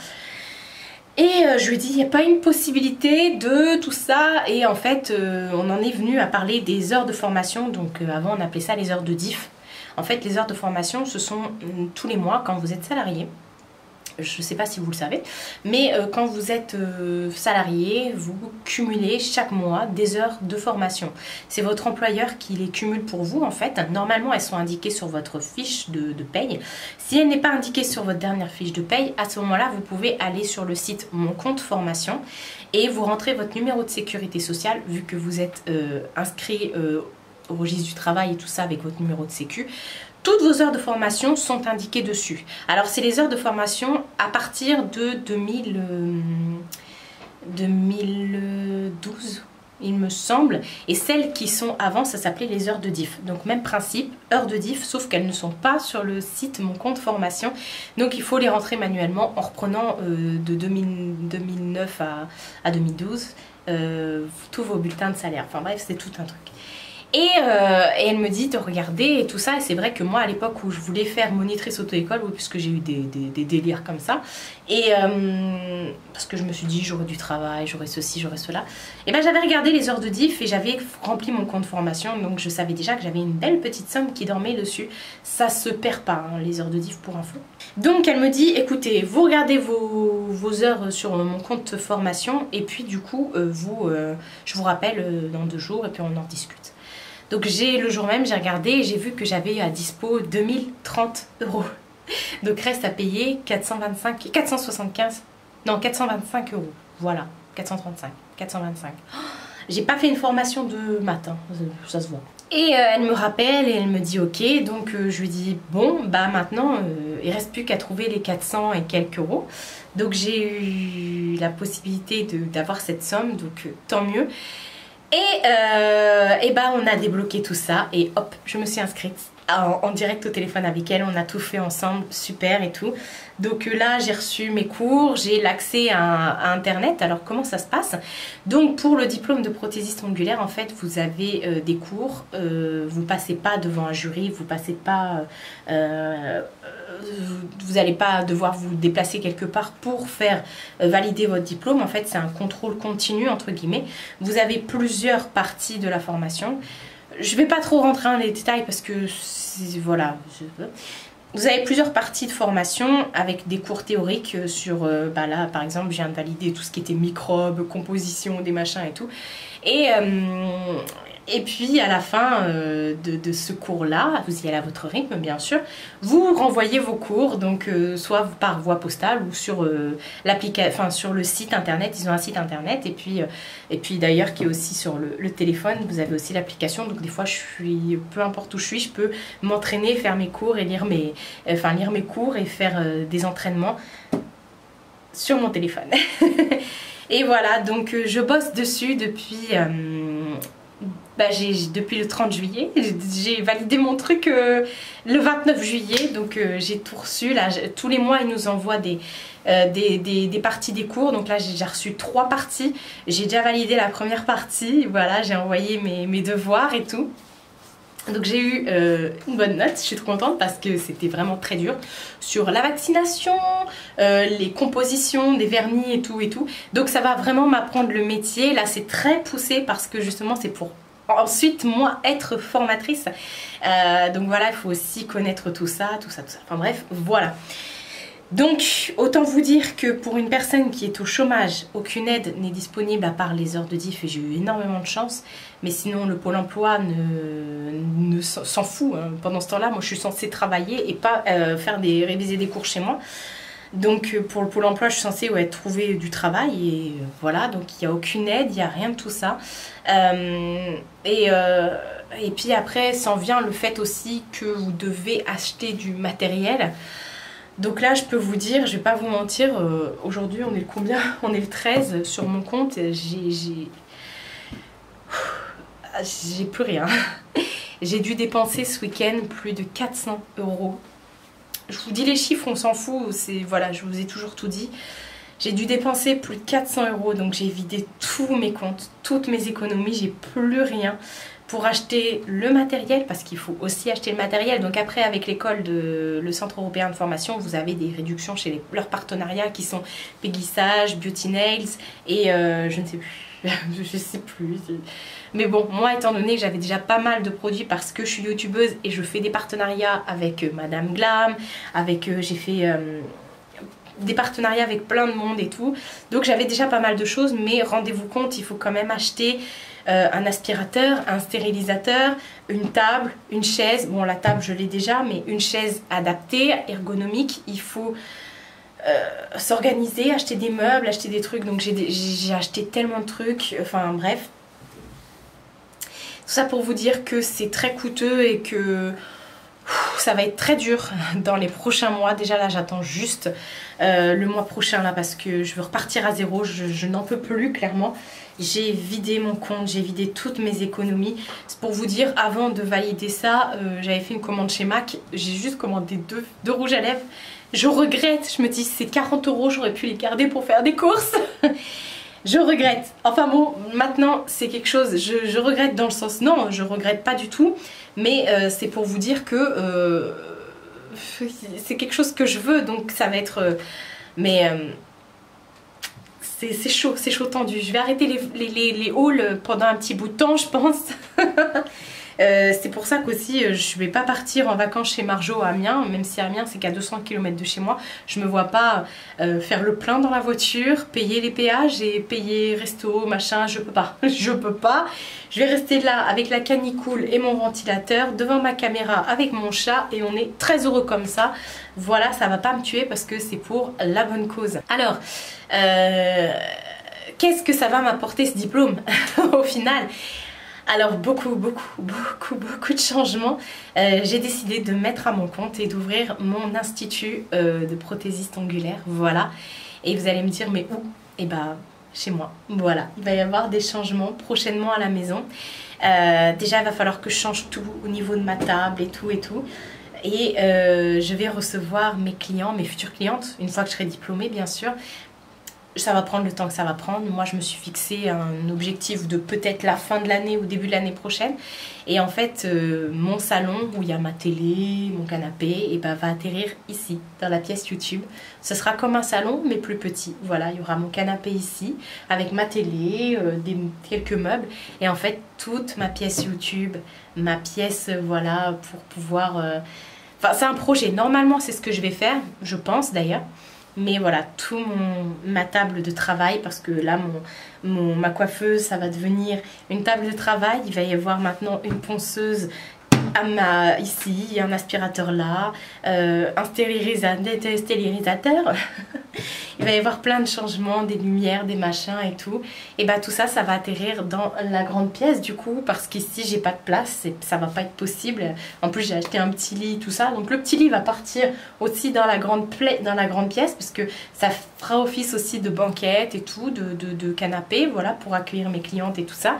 Et je lui ai dit, il n'y a pas une possibilité de tout ça. Et en fait, on en est venu à parler des heures de formation. Donc avant on appelait ça les heures de diff. En fait, les heures de formation, ce sont tous les mois quand vous êtes salarié. Je ne sais pas si vous le savez, mais quand vous êtes salarié, vous cumulez chaque mois des heures de formation. C'est votre employeur qui les cumule pour vous en fait. Normalement, elles sont indiquées sur votre fiche de paye. Si elle n'est pas indiquée sur votre dernière fiche de paye, à ce moment-là, vous pouvez aller sur le site Mon compte formation et vous rentrez votre numéro de sécurité sociale vu que vous êtes inscrit au registre du travail et tout ça avec votre numéro de sécu. Toutes vos heures de formation sont indiquées dessus. Alors, c'est les heures de formation à partir de 2012, il me semble. Et celles qui sont avant, ça s'appelait les heures de diff. Donc, même principe, heures de diff, sauf qu'elles ne sont pas sur le site Mon compte formation. Donc, il faut les rentrer manuellement en reprenant de 2009 à 2012 tous vos bulletins de salaire. Enfin bref, c'est tout un truc. Et elle me dit de regarder et tout ça. Et c'est vrai que moi, à l'époque où je voulais faire monitrice auto-école, oui, puisque j'ai eu des délires comme ça, et parce que je me suis dit j'aurais du travail, j'aurais ceci, j'aurais cela, et ben j'avais regardé les heures de diff et j'avais rempli mon compte formation, donc je savais déjà que j'avais une belle petite somme qui dormait dessus. Ça se perd pas, hein, les heures de diff, pour info. Donc elle me dit écoutez, vous regardez vos heures sur mon compte formation et puis du coup je vous rappelle dans 2 jours et puis on en discute. Donc le jour même, j'ai regardé et j'ai vu que j'avais à dispo 2030 €. Donc reste à payer 425 €. Voilà, 435, 425. J'ai pas fait une formation de maths, hein, ça se voit. Et elle me rappelle et elle me dit ok, donc je lui dis bon, bah maintenant il reste plus qu'à trouver les 400 et quelques euros. Donc j'ai eu la possibilité d'avoir cette somme, donc tant mieux. Et bah on a débloqué tout ça et hop, je me suis inscrite en direct au téléphone avec elle, on a tout fait ensemble, super et tout. Donc là j'ai reçu mes cours, j'ai l'accès à internet. Alors comment ça se passe? Donc pour le diplôme de prothésiste ongulaire, en fait vous avez des cours, vous passez pas devant un jury, vous passez pas vous n'allez pas devoir vous déplacer quelque part pour faire valider votre diplôme. En fait c'est un contrôle continu entre guillemets. Vous avez plusieurs parties de la formation. Je vais pas trop rentrer dans les détails parce que voilà. Vous avez plusieurs parties de formation avec des cours théoriques sur, bah là par exemple je viens de valider tout ce qui était microbes, composition, des machins et tout. Et puis à la fin de ce cours-là, vous y allez à votre rythme bien sûr, vous renvoyez vos cours, donc soit par voie postale ou sur sur le site internet. Ils ont un site internet et puis d'ailleurs qui est aussi sur le téléphone, vous avez aussi l'application. Donc des fois peu importe où je suis, je peux m'entraîner, faire mes cours et lire mes cours et faire des entraînements sur mon téléphone. Et voilà, donc je bosse dessus depuis... depuis le 30 juillet, j'ai validé mon truc le 29 juillet, donc j'ai tout reçu. Là, tous les mois, ils nous envoient des parties des cours. Donc là, j'ai déjà reçu 3 parties. J'ai déjà validé la première partie. Voilà, j'ai envoyé mes devoirs et tout. Donc j'ai eu une bonne note, je suis trop contente parce que c'était vraiment très dur sur la vaccination, les compositions des vernis et tout et tout. Donc ça va vraiment m'apprendre le métier. Là c'est très poussé parce que justement c'est pour ensuite moi être formatrice. Donc voilà, il faut aussi connaître tout ça, tout ça, tout ça. Enfin bref, voilà. Donc autant vous dire que pour une personne qui est au chômage, aucune aide n'est disponible à part les heures de diff et j'ai eu énormément de chance. Mais sinon le Pôle emploi s'en fout. Hein. Pendant ce temps-là, moi je suis censée travailler et pas réviser des cours chez moi. Donc pour le Pôle emploi, je suis censée trouver du travail et voilà. Donc il n'y a aucune aide, il n'y a rien de tout ça. Et puis après, s'en vient le fait aussi que vous devez acheter du matériel. Donc là, je peux vous dire, je vais pas vous mentir, aujourd'hui on est le combien? On est le 13 sur mon compte, j'ai plus rien. J'ai dû dépenser ce week-end plus de 400 €. Je vous dis les chiffres, on s'en fout, voilà, je vous ai toujours tout dit. J'ai dû dépenser plus de 400 €, donc j'ai vidé tous mes comptes, toutes mes économies, j'ai plus rien pour acheter le matériel, parce qu'il faut aussi acheter le matériel. Donc après, avec l'école le Centre Européen de Formation, vous avez des réductions chez leurs partenariats qui sont Peggy Sage, Beauty Nails et je ne sais plus, je sais plus. Mais bon, moi étant donné que j'avais déjà pas mal de produits parce que je suis youtubeuse et je fais des partenariats avec Madame Glam, j'ai fait des partenariats avec plein de monde et tout. Donc j'avais déjà pas mal de choses, mais rendez-vous compte, il faut quand même acheter un aspirateur, un stérilisateur, une table, une chaise. Bon, la table je l'ai déjà, mais une chaise adaptée, ergonomique. Il faut s'organiser, acheter des meubles, acheter des trucs. Donc j'ai acheté tellement de trucs, enfin bref. Tout ça pour vous dire que c'est très coûteux et que ça va être très dur dans les prochains mois. Déjà là j'attends juste le mois prochain là parce que je veux repartir à zéro, je n'en peux plus clairement. J'ai vidé mon compte, j'ai vidé toutes mes économies. C'est pour vous dire, avant de valider ça, j'avais fait une commande chez MAC. J'ai juste commandé deux rouges à lèvres. Je regrette, je me dis c'est 40 €, j'aurais pu les garder pour faire des courses. Je regrette. Enfin bon, maintenant c'est quelque chose, je regrette dans le sens, non, je regrette pas du tout. Mais c'est pour vous dire que c'est quelque chose que je veux, donc ça va être... c'est chaud tendu. Je vais arrêter les hauls pendant un petit bout de temps, je pense. C'est pour ça qu'aussi je vais pas partir en vacances chez Marjo à Amiens, même si Amiens c'est qu'à 200 km de chez moi. Je me vois pas faire le plein dans la voiture, payer les péages et payer resto, machin, je peux pas. Je peux pas. Je vais rester là avec la canicule et mon ventilateur, devant ma caméra avec mon chat et on est très heureux comme ça. Voilà, ça va pas me tuer parce que c'est pour la bonne cause. Alors, qu'est-ce que ça va m'apporter ce diplôme au final? Alors beaucoup de changements. J'ai décidé de mettre à mon compte et d'ouvrir mon institut de prothésiste ongulaire, voilà. Et vous allez me dire mais où? Eh ben chez moi, voilà. Il va y avoir des changements prochainement à la maison. Déjà il va falloir que je change tout au niveau de ma table et tout. Et je vais recevoir mes clients, mes futures clientes, une fois que je serai diplômée bien sûr. Ça va prendre le temps que ça va prendre. Moi, je me suis fixé un objectif de peut-être la fin de l'année ou début de l'année prochaine. Et en fait, mon salon où il y a ma télé, mon canapé, et ben, va atterrir ici, dans la pièce YouTube. Ce sera comme un salon, mais plus petit. Voilà, il y aura mon canapé ici, avec ma télé, quelques meubles. Et en fait, toute ma pièce YouTube, ma pièce, voilà, pour pouvoir... Enfin, c'est un projet. Normalement, c'est ce que je vais faire, je pense d'ailleurs. Mais voilà, ma table de travail, parce que là, ma coiffeuse, ça va devenir une table de travail. Il va y avoir maintenant une ponceuse ici, un aspirateur là, un stérilisateur. Il va y avoir plein de changements, des lumières, des machins et tout. Et bah tout ça, ça va atterrir dans la grande pièce du coup, parce qu'ici j'ai pas de place, ça va pas être possible. En plus j'ai acheté un petit lit, tout ça. Donc le petit lit va partir aussi dans la grande pièce, parce que ça fera office aussi de banquette et tout, de canapé, voilà, pour accueillir mes clientes et tout ça.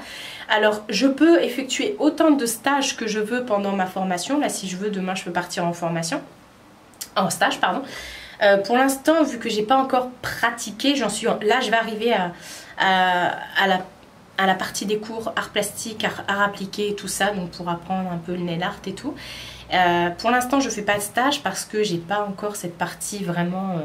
Alors je peux effectuer autant de stages que je veux pendant ma formation. Là si je veux, demain je peux partir en stage, pardon. Pour l'instant, vu que j'ai pas encore pratiqué, là je vais arriver à à la partie des cours art plastique, art appliqué, tout ça, donc pour apprendre un peu le nail art et tout. Pour l'instant, je fais pas de stage parce que j'ai pas encore cette partie vraiment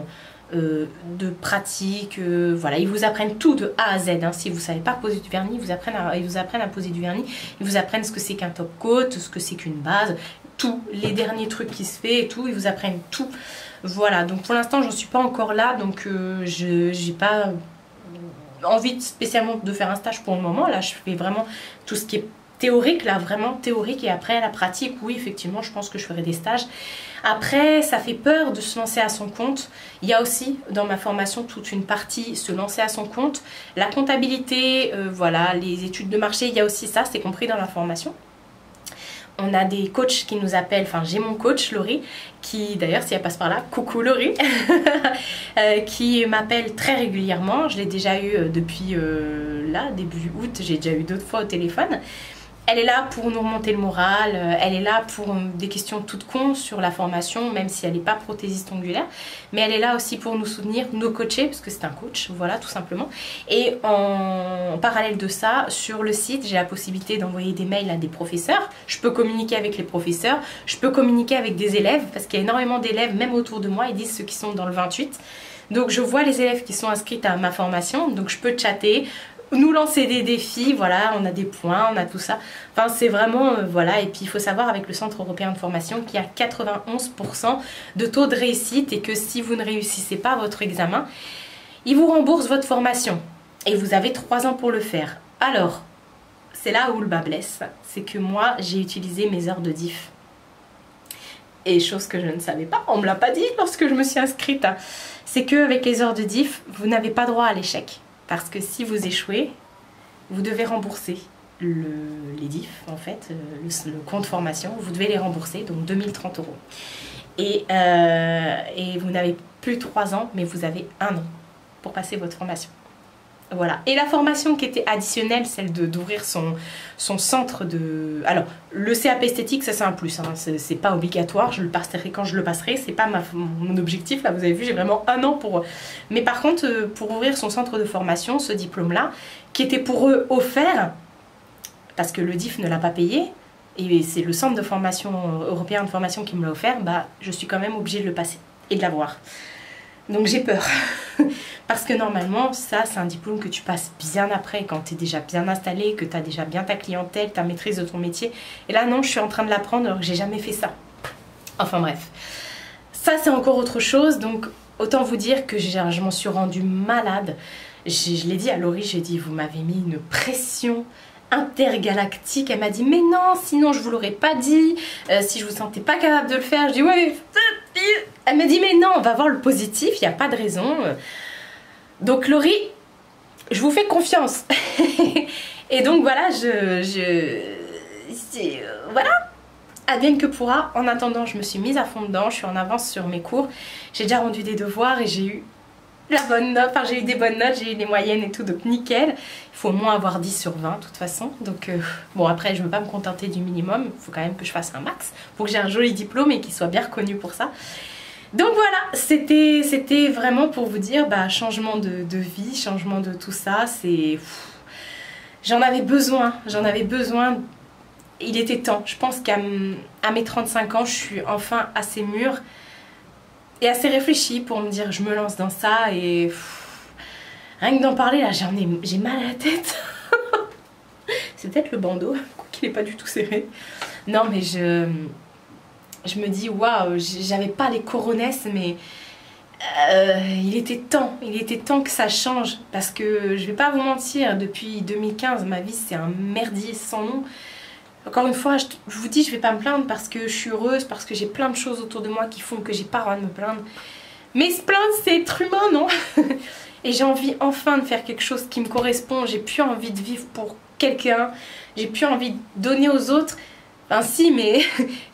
de pratique. Voilà, ils vous apprennent tout de A à Z. Hein. Si vous savez pas poser du vernis, ils vous apprennent à poser du vernis. Ils vous apprennent ce que c'est qu'un top coat, ce que c'est qu'une base, tous les derniers trucs qui se fait et tout. Ils vous apprennent tout. Voilà, donc pour l'instant, j'en suis pas encore là, donc j'ai pas envie spécialement de faire un stage pour le moment. Là, je fais vraiment tout ce qui est théorique, là, vraiment théorique, et après la pratique, oui, effectivement, je pense que je ferai des stages. Après, ça fait peur de se lancer à son compte. Il y a aussi dans ma formation toute une partie se lancer à son compte. La comptabilité, voilà, les études de marché, il y a aussi ça, c'est compris dans la formation. On a des coachs qui nous appellent, enfin j'ai mon coach Laurie, qui d'ailleurs si elle passe par là, coucou Laurie, qui m'appelle très régulièrement. Je l'ai déjà eu depuis là, début août, j'ai déjà eu d'autres fois au téléphone. Elle est là pour nous remonter le moral, elle est là pour des questions toutes cons sur la formation, même si elle n'est pas prothésiste ongulaire. Mais elle est là aussi pour nous soutenir, nous coacher, parce que c'est un coach, voilà, tout simplement. Et en parallèle de ça, sur le site, j'ai la possibilité d'envoyer des mails à des professeurs. Je peux communiquer avec les professeurs, je peux communiquer avec des élèves, parce qu'il y a énormément d'élèves, même autour de moi, ils disent ceux qui sont dans le 28. Donc je vois les élèves qui sont inscrits à ma formation, donc je peux chatter, nous lancer des défis, voilà, on a des points, on a tout ça. Enfin, c'est vraiment, voilà, et puis il faut savoir avec le Centre européen de formation qu'il y a 91% de taux de réussite et que si vous ne réussissez pas votre examen, ils vous remboursent votre formation. Et vous avez 3 ans pour le faire. Alors, c'est là où le bas blesse, c'est que moi, j'ai utilisé mes heures de diff. Et chose que je ne savais pas, on ne me l'a pas dit lorsque je me suis inscrite, hein. C'est qu'avec les heures de diff, vous n'avez pas droit à l'échec. Parce que si vous échouez, vous devez rembourser les diff, en fait, le compte formation, vous devez les rembourser, donc 2030 €. Et vous n'avez plus 3 ans, mais vous avez 1 an pour passer votre formation. Voilà. Et la formation qui était additionnelle, celle d'ouvrir son centre de... Alors, le CAP esthétique, ça c'est un plus, hein. C'est pas obligatoire, je le passerai quand je le passerai, c'est pas mon objectif, là vous avez vu, j'ai vraiment 1 an pour... Mais par contre, pour ouvrir son centre de formation, ce diplôme-là, qui était pour eux offert, parce que le DIF ne l'a pas payé, et c'est le centre de formation européen de formation qui me l'a offert, bah je suis quand même obligée de le passer et de l'avoir. Donc j'ai peur. Parce que normalement, ça c'est un diplôme que tu passes bien après, quand tu es déjà bien installé, que tu as déjà bien ta clientèle, ta maîtrise de ton métier. Et là non, je suis en train de l'apprendre alors que j'ai jamais fait ça. Enfin bref. Ça c'est encore autre chose, donc autant vous dire que je m'en suis rendue malade. Je l'ai dit à Laurie, j'ai dit, vous m'avez mis une pression intergalactique. Elle m'a dit, mais non, sinon je vous l'aurais pas dit, si je vous sentais pas capable de le faire. Je dis, ouais, elle m'a dit, mais non, on va voir le positif, il n'y a pas de raison. Donc Laurie, je vous fais confiance. Et donc voilà, voilà, advienne que pourra. En attendant, je me suis mise à fond dedans, je suis en avance sur mes cours. J'ai déjà rendu des devoirs et j'ai eu la bonne note, enfin j'ai eu des bonnes notes, j'ai eu des moyennes et tout, donc nickel. Il faut au moins avoir 10 sur 20 de toute façon. Donc bon, après je ne veux pas me contenter du minimum, il faut quand même que je fasse un max pour que j'ai un joli diplôme et qu'il soit bien reconnu pour ça. Donc voilà, c'était vraiment pour vous dire, bah, changement de vie, changement de tout ça, c'est... J'en avais besoin, il était temps. Je pense qu'à mes 35 ans, je suis enfin assez mûre et assez réfléchie pour me dire, je me lance dans ça et... Rien que d'en parler, là, j'ai mal à la tête. C'est peut-être le bandeau, qu'il n'est pas du tout serré. Non, mais je me dis, waouh, j'avais pas les coronesses, mais il était temps que ça change. Parce que je vais pas vous mentir, depuis 2015, ma vie c'est un merdier sans nom. Encore une fois, je vous dis, je vais pas me plaindre parce que je suis heureuse, parce que j'ai plein de choses autour de moi qui font que j'ai pas le droit de me plaindre. Mais se plaindre, c'est être humain, non? Et j'ai envie enfin de faire quelque chose qui me correspond. J'ai plus envie de vivre pour quelqu'un, j'ai plus envie de donner aux autres. Enfin si, mais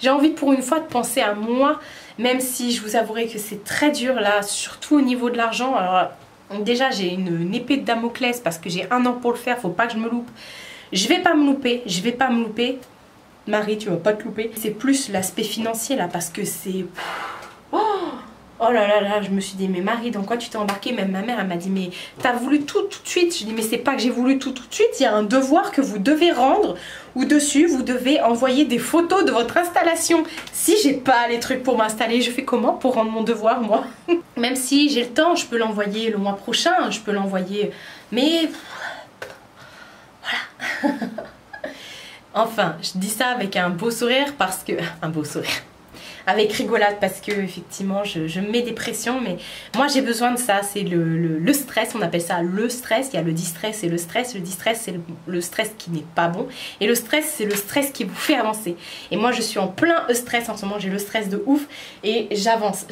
j'ai envie pour une fois de penser à moi, même si je vous avouerai que c'est très dur là, surtout au niveau de l'argent. Alors déjà j'ai une épée de Damoclès parce que j'ai 1 an pour le faire, faut pas que je me loupe. Je vais pas me louper, Marie tu vas pas te louper. C'est plus l'aspect financier là parce que c'est... Oh, Oh là là là, je me suis dit, mais Marie, dans quoi tu t'es embarquée? Même ma mère, elle m'a dit, mais t'as voulu tout de suite. Je dis, mais c'est pas que j'ai voulu tout de suite, il y a un devoir que vous devez rendre, où dessus, vous devez envoyer des photos de votre installation. Si j'ai pas les trucs pour m'installer, je fais comment pour rendre mon devoir, moi? Même si j'ai le temps, je peux l'envoyer le mois prochain, je peux l'envoyer, mais... Voilà. Enfin, je dis ça avec un beau sourire parce que... Un beau sourire. Avec rigolade parce que effectivement je me mets des pressions, mais moi j'ai besoin de ça. C'est le stress, on appelle ça le stress. Il y a le distress et le stress. Le distress c'est le stress qui n'est pas bon, et le stress c'est le stress qui vous fait avancer. Et moi je suis en plein stress en ce moment, j'ai le stress de ouf, et j'avance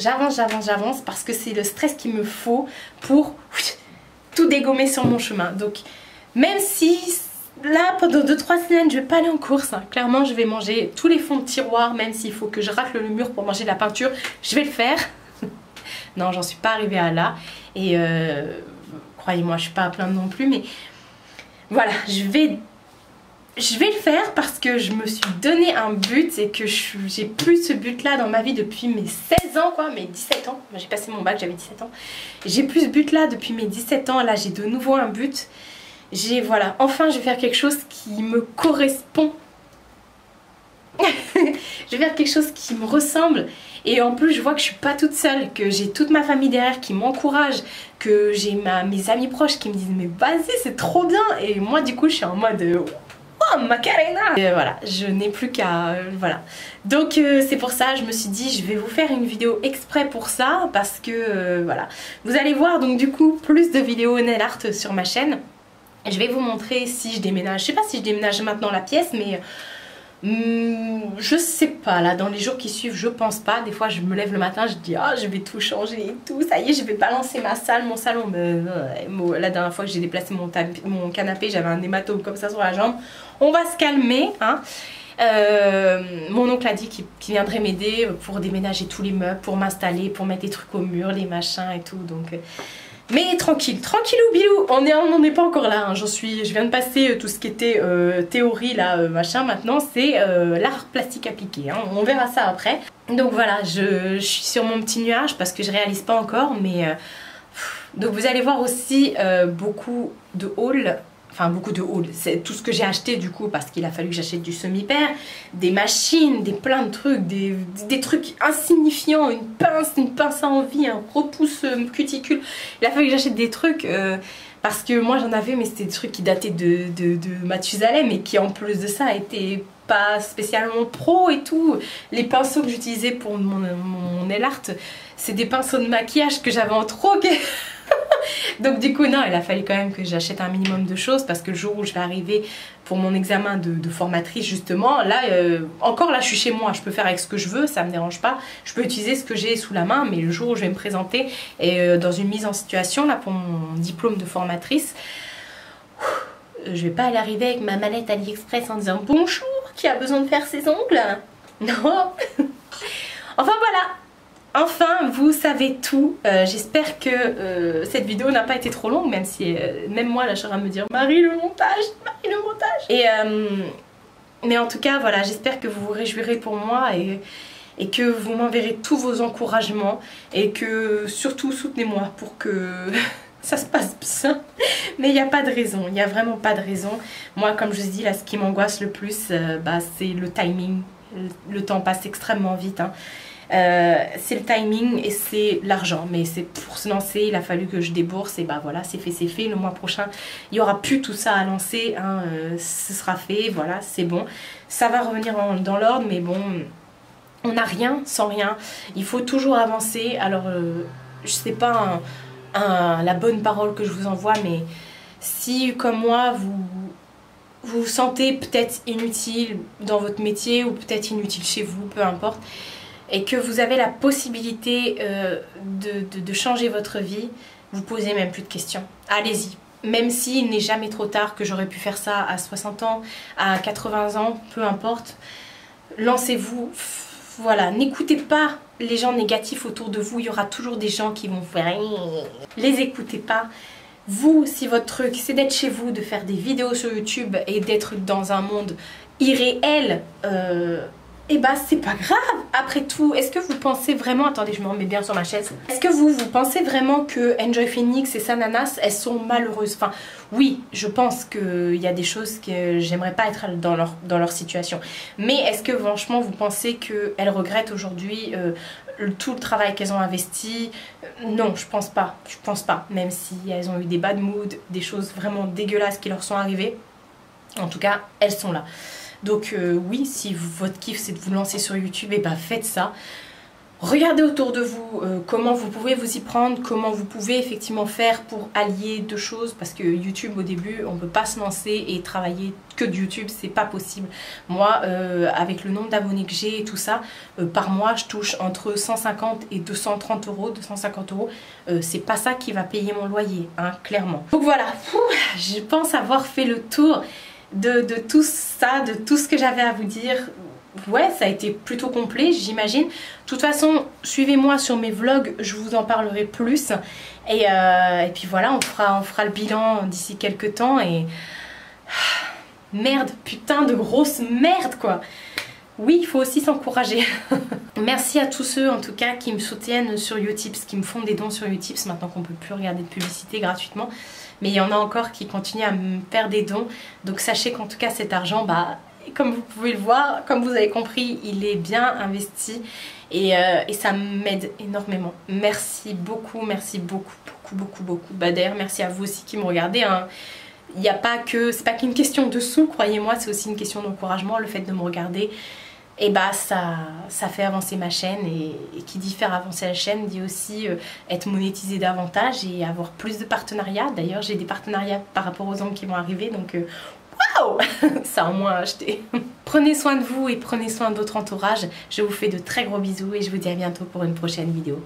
parce que c'est le stress qu'il me faut pour tout dégommer sur mon chemin. Donc même si là, pendant 2-3 semaines, je vais pas aller en course. Hein. Clairement, je vais manger tous les fonds de tiroir, même s'il faut que je racle le mur pour manger de la peinture. Je vais le faire. Non, j'en suis pas arrivée à là. Et croyez-moi, je suis pas à plaindre non plus. Mais voilà, je vais le faire parce que je me suis donné un but et que j'ai plus ce but-là dans ma vie depuis mes 16 ans, quoi, mes 17 ans. J'ai passé mon bac, j'avais 17 ans. J'ai plus ce but-là depuis mes 17 ans. Là, j'ai de nouveau un but. Voilà, enfin je vais faire quelque chose qui me correspond. Je vais faire quelque chose qui me ressemble. Et en plus je vois que je suis pas toute seule, que j'ai toute ma famille derrière qui m'encourage, que j'ai mes amis proches qui me disent mais vas-y c'est trop bien. Et moi du coup je suis en mode oh Macarena. Et voilà, je n'ai plus qu'à... voilà. Donc c'est pour ça, je me suis dit je vais vous faire une vidéo exprès pour ça. Parce que voilà, vous allez voir donc du coup plus de vidéos nail art sur ma chaîne. Je vais vous montrer si je déménage. Je sais pas si je déménage maintenant la pièce, mais je sais pas. Là, dans les jours qui suivent, je pense pas. Des fois, je me lève le matin, je dis ah, je vais tout changer et tout. Ça y est, je vais balancer ma salle, mon salon. La dernière fois que j'ai déplacé mon canapé, j'avais un hématome comme ça sur la jambe. On va se calmer, hein. Mon oncle a dit qu'il viendrait m'aider pour déménager tous les meubles, pour m'installer, pour mettre des trucs au mur, les machins et tout. Donc mais tranquille, tranquillou bilou, on n'est pas encore là, hein. Je viens de passer tout ce qui était théorie là, machin, maintenant c'est l'art plastique appliqué, hein. On verra ça après. Donc voilà, je suis sur mon petit nuage parce que je réalise pas encore, mais donc vous allez voir aussi beaucoup de hauls. Enfin beaucoup de hauls, c'est tout ce que j'ai acheté du coup parce qu'il a fallu que j'achète du semi-père, des machines, plein de trucs, des trucs insignifiants, une pince à envie, un repousse cuticule. Il a fallu que j'achète des trucs parce que moi j'en avais mais c'était des trucs qui dataient de Mathusalem et qui en plus de ça étaient pas spécialement pro et tout. Les pinceaux que j'utilisais pour mon nail art, c'est des pinceaux de maquillage que j'avais en trop. Donc du coup non, il a fallu quand même que j'achète un minimum de choses parce que le jour où je vais arriver pour mon examen de formatrice justement, là encore là je suis chez moi, je peux faire avec ce que je veux, ça me dérange pas, je peux utiliser ce que j'ai sous la main, mais le jour où je vais me présenter et dans une mise en situation là pour mon diplôme de formatrice, je vais pas aller arriver avec ma mallette AliExpress en disant bonjour, qui a besoin de faire ses ongles? Non. Enfin voilà. Enfin, vous savez tout. J'espère que cette vidéo n'a pas été trop longue, même si même moi là je serai à me dire Marie le montage, Marie le montage. Et mais en tout cas voilà, j'espère que vous vous réjouirez pour moi et que vous m'enverrez tous vos encouragements et que surtout soutenez-moi pour que ça se passe bien. Mais il n'y a pas de raison, il n'y a vraiment pas de raison. Moi comme je vous dis là, ce qui m'angoisse le plus c'est le timing. Le temps passe extrêmement vite, hein. C'est le timing et c'est l'argent, mais c'est pour se lancer il a fallu que je débourse et bah voilà, c'est fait. Le mois prochain il n'y aura plus tout ça à lancer, hein. Ce sera fait, voilà, c'est bon, ça va revenir dans l'ordre, mais bon, on n'a rien sans rien, il faut toujours avancer. Alors je sais pas la bonne parole que je vous envoie, mais si comme moi vous vous sentez peut-être inutile dans votre métier ou peut-être inutile chez vous, peu importe, et que vous avez la possibilité de changer votre vie, vous posez même plus de questions. Allez-y. Même s'il n'est jamais trop tard, que j'aurais pu faire ça à 60 ans, à 80 ans, peu importe. Lancez-vous. Voilà, n'écoutez pas les gens négatifs autour de vous. Il y aura toujours des gens qui vont vous faire... Les écoutez pas. Vous, si votre truc, c'est d'être chez vous, de faire des vidéos sur YouTube et d'être dans un monde irréel... et bah c'est pas grave. Après tout, est-ce que vous pensez vraiment, attendez je me remets bien sur ma chaise, est-ce que vous pensez vraiment que Enjoy Phoenix et Sananas elles sont malheureuses? Enfin oui, je pense qu'il y a des choses que j'aimerais pas être dans leur situation, mais est-ce que franchement vous pensez qu'elles regrettent aujourd'hui tout le travail qu'elles ont investi? Non, je pense pas, même si elles ont eu des bad moods, des choses vraiment dégueulasses qui leur sont arrivées, en tout cas elles sont là. Donc oui, si votre kiff c'est de vous lancer sur YouTube, et bah faites ça. Regardez autour de vous comment vous pouvez vous y prendre, comment vous pouvez effectivement faire pour allier deux choses, parce que YouTube au début on ne peut pas se lancer et travailler que de YouTube, c'est pas possible. Moi avec le nombre d'abonnés que j'ai et tout ça, par mois je touche entre 150 et 230 euros, 250 euros, c'est pas ça qui va payer mon loyer, hein, clairement. Donc voilà, je pense avoir fait le tour de tout ça, de tout ce que j'avais à vous dire. Ouais, ça a été plutôt complet, j'imagine. De toute façon, suivez-moi sur mes vlogs, je vous en parlerai plus. Et puis voilà, on fera le bilan d'ici quelques temps. Et merde, putain de grosse merde quoi. Oui, il faut aussi s'encourager. Merci à tous ceux en tout cas qui me soutiennent sur Utip, qui me font des dons sur Utip, maintenant qu'on peut plus regarder de publicité gratuitement. Mais il y en a encore qui continuent à me faire des dons. Donc sachez qu'en tout cas cet argent, bah, comme vous pouvez le voir, comme vous avez compris, il est bien investi. Et ça m'aide énormément. Merci beaucoup, beaucoup. Bah d'ailleurs merci à vous aussi qui me regardez, hein. Il n'y a pas que, c'est pas qu'une question de sous, croyez-moi, c'est aussi une question d'encouragement, le fait de me regarder. Et bah ça fait avancer ma chaîne, et qui dit faire avancer la chaîne dit aussi être monétisé davantage et avoir plus de partenariats. D'ailleurs j'ai des partenariats par rapport aux angles qui vont arriver, donc waouh, ça au moins à acheter. Prenez soin de vous et prenez soin de votre entourage. Je vous fais de très gros bisous et je vous dis à bientôt pour une prochaine vidéo.